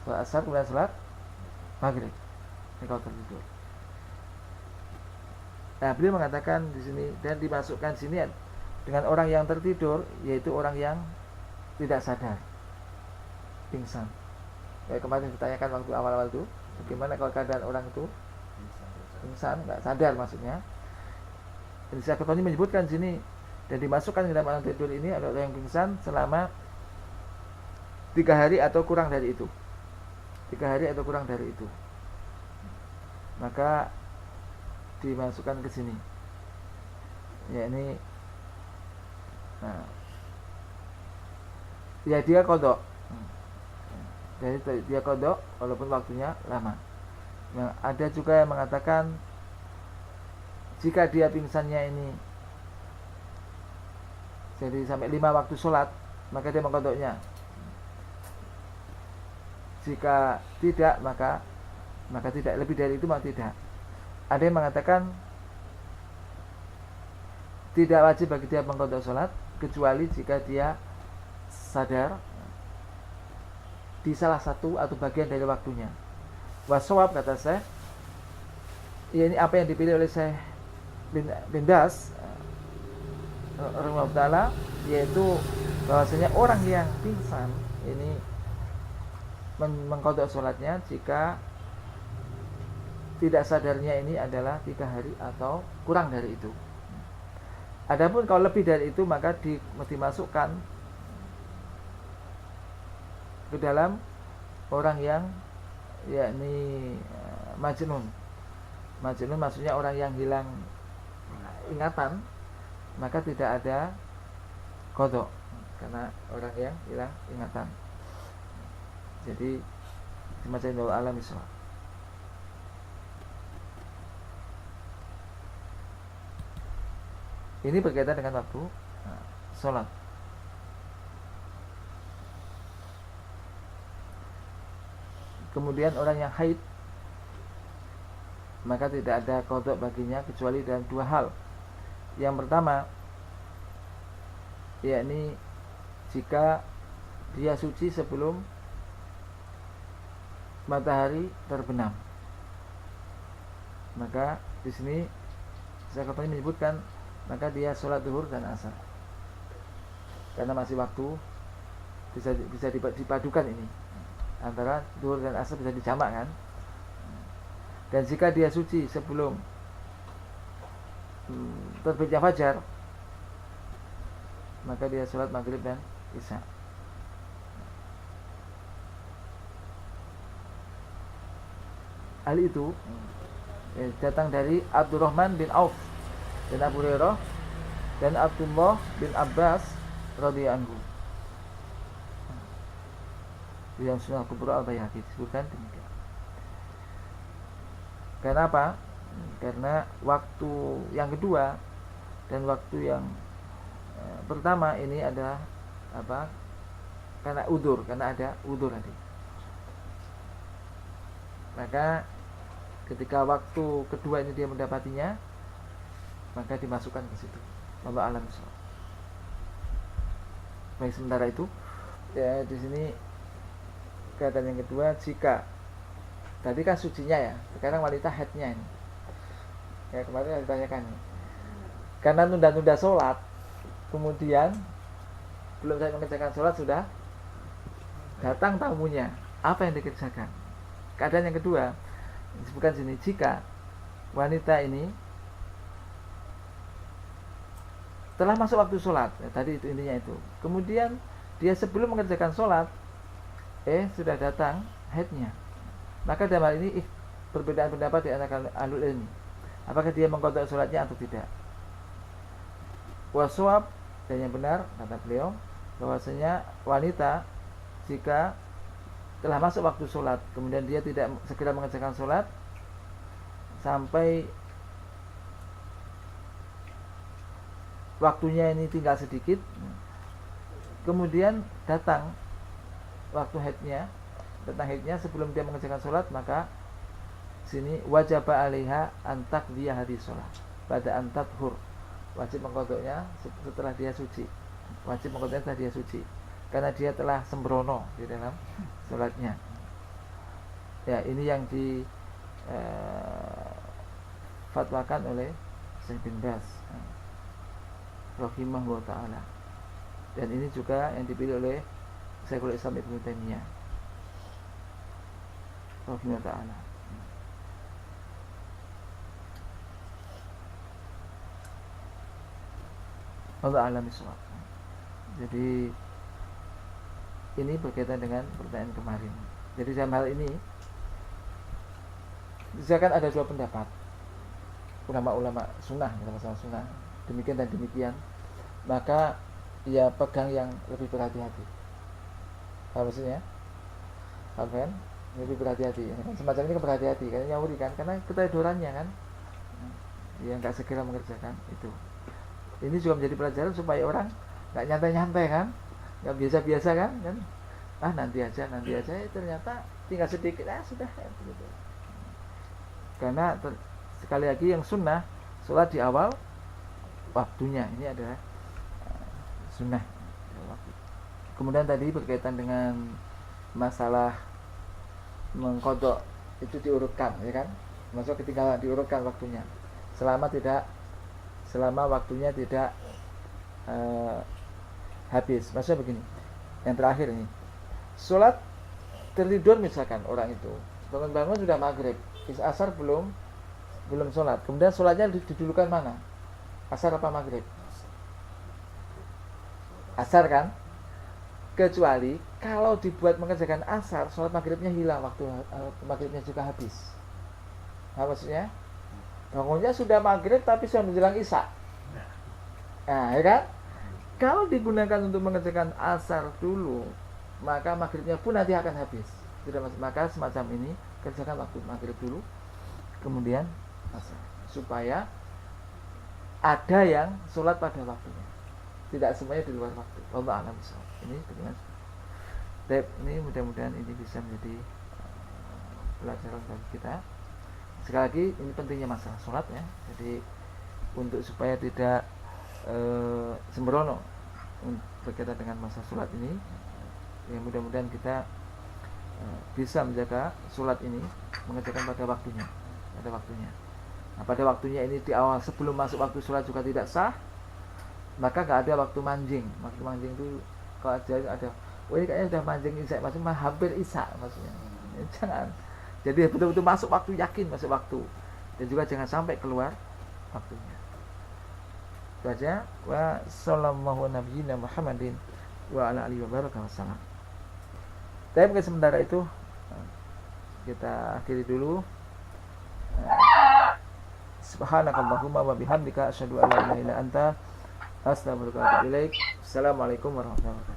Sholat asar kemudian sholat maghrib. Ini kalau tertidur. Nah, beliau mengatakan di sini dan dimasukkan sini dengan orang yang tertidur, yaitu orang yang tidak sadar, pingsan. Kayak kemarin ditanyakan waktu awal-awal itu, bagaimana kalau keadaan orang itu pingsan, nggak sadar maksudnya. Dan Syekh Al-Albani menyebutkan sini dan dimasukkan ke dalam orang tidur ini ada orang yang pingsan selama 3 hari atau kurang dari itu. 3 hari atau kurang dari itu. Maka dimasukkan ke sini. Ya ini ya dia kodok. Jadi dia kodok walaupun waktunya lama. Yang ada juga yang mengatakan jika dia pingsannya ini jadi sampai 5 waktu sholat, maka dia mengkodoknya. Jika tidak, maka tidak, lebih dari itu maka tidak. Ada yang mengatakan tidak wajib bagi dia mengkodok sholat kecuali jika dia sadar di salah satu atau bagian dari waktunya. Wasawab, kata Syekh, ya ini apa yang dipilih oleh Syekh bin Baz rahimahullah ta'ala, yaitu bahwasanya orang yang pingsan ini mengkodok sholatnya jika tidak sadarnya ini adalah 3 hari atau kurang dari itu. Adapun kalau lebih dari itu maka dimasukkan ke dalam orang yang yakni majnun. Majnun maksudnya orang yang hilang ingatan, maka tidak ada qadha karena orang yang hilang ingatan. Jadi semacam alam Islam. Ini berkaitan dengan waktu sholat. Kemudian orang yang haid, maka tidak ada qadha baginya kecuali dalam 2 hal. Yang pertama, yakni jika dia suci sebelum matahari terbenam, maka di sini saya menyebutkan maka dia sholat zuhur dan asar karena masih waktu, bisa dipadukan ini antara zuhur dan asar, bisa dijamak kan. Dan jika dia suci sebelum terbitnya fajar, maka dia sholat maghrib dan isya. Hal itu datang dari Abdurrahman bin Auf dan Abu Hurairah dan Abdullah bin Abbas radhiyallahu anhu. Yang Sunan Kubra Al-Baihaqi disebutkan demikian. Karena apa? Karena waktu yang kedua dan waktu yang pertama ini ada apa? Karena ada udzur tadi. Maka ketika waktu kedua ini dia mendapatinya, maka dimasukkan ke situ. Wallahu a'lam bishawab. Baik, sementara itu Ya, di sini kaitan yang kedua, jika tadi kan sucinya ya, sekarang wanita haidnya ini. Ya kemarin saya ditanyakan nih. Karena nunda-nunda sholat, kemudian belum saya mengerjakan sholat sudah datang tamunya. Apa yang dikerjakan? Keadaan yang kedua disebutkan sini, jika wanita ini telah masuk waktu sholat, ya, tadi itu intinya itu. Kemudian dia sebelum mengerjakan sholat, sudah datang haidnya. Maka dalam hal ini perbedaan pendapat di antara ahlul ilmi, apakah dia mengqadha sholatnya atau tidak. Waswab, dan yang benar kata beliau bahwasanya wanita jika telah masuk waktu sholat kemudian dia tidak segera mengerjakan sholat sampai waktunya ini tinggal sedikit, kemudian datang waktu haidnya, sebelum dia mengerjakan sholat, maka sini wajib alaiha antak dia hadis sholat pada antat hur, wajib mengqadhanya setelah dia suci, setelah dia suci, karena dia telah sembrono di dalam sholatnya. Ya, ini yang di fatwakan oleh Syekh bin Baz rahimahullah ta'ala, dan ini juga yang dipilih oleh Syekhul Islam Ibnu Taimiyah rahimahullah ta'ala. Allah alam bisawab. Jadi ini berkaitan dengan pertanyaan kemarin. Jadi dalam hal ini misalkan ada dua pendapat ulama-ulama sunnah, masalah sunnah, demikian dan demikian, maka ya pegang yang lebih berhati-hati. Apa maksudnya? Paham kan? Lebih berhati-hati. Semacam ini berhati-hati, karena nyawuri kan, karena keteledorannya kan, yang nggak segera mengerjakan itu. Ini juga menjadi pelajaran supaya orang nggak nyantai-nyantai kan, nggak biasa-biasa kan, nanti aja, ternyata tinggal sedikit, sudah gitu. Karena sekali lagi yang sunnah sholat di awal waktunya, ini adalah sunnah. Kemudian tadi berkaitan dengan masalah mengqadha itu diurutkan, ya kan? Maksud ketinggalan diurutkan waktunya, selama waktunya tidak habis. Maksudnya begini, yang terakhir ini, sholat tertidur misalkan orang itu bangun sudah maghrib, asar belum sholat, kemudian sholatnya didulukan mana? Asar apa maghrib? Asar kan? Kecuali kalau dibuat mengerjakan asar, sholat maghribnya hilang, waktu maghribnya juga habis. Nah, maksudnya bangunnya sudah maghrib tapi sudah menjelang isya. Nah, ya kan? Kalau digunakan untuk mengerjakan asar dulu, maka maghribnya pun nanti akan habis. Maka semacam ini, kerjakan waktu maghrib dulu, kemudian asar, supaya ada yang sholat pada waktunya, tidak semuanya di luar waktu. Allah a'lam bishawab. Ini dengan ini mudah-mudahan ini bisa menjadi pelajaran bagi kita. Sekali lagi ini pentingnya masalah sholat ya. Jadi untuk supaya tidak sembrono berkaitan dengan masalah sholat ini, ya mudah-mudahan kita bisa menjaga sholat ini, mengerjakan pada waktunya. Nah, pada waktunya ini di awal sebelum masuk waktu sholat juga tidak sah, maka nggak ada waktu manjing. Waktu manjing itu kalau ada, ini kayaknya sudah manjing isya, maksudnya hampir isya maksudnya. Jangan. Jadi betul-betul masuk waktu, yakin masuk waktu, dan juga jangan sampai keluar waktunya. Itu aja. Wa sallallahu nabiyina Muhammadin wa ala alihi wa baraka wasallam. Tapi mungkin sementara itu kita akhiri dulu. Subhanakallahumma wa bihamdika asyhadu an la ilaha illa anta astaghfiruka wa atubu ilaik. Assalamualaikum warahmatullahi wabarakatuh.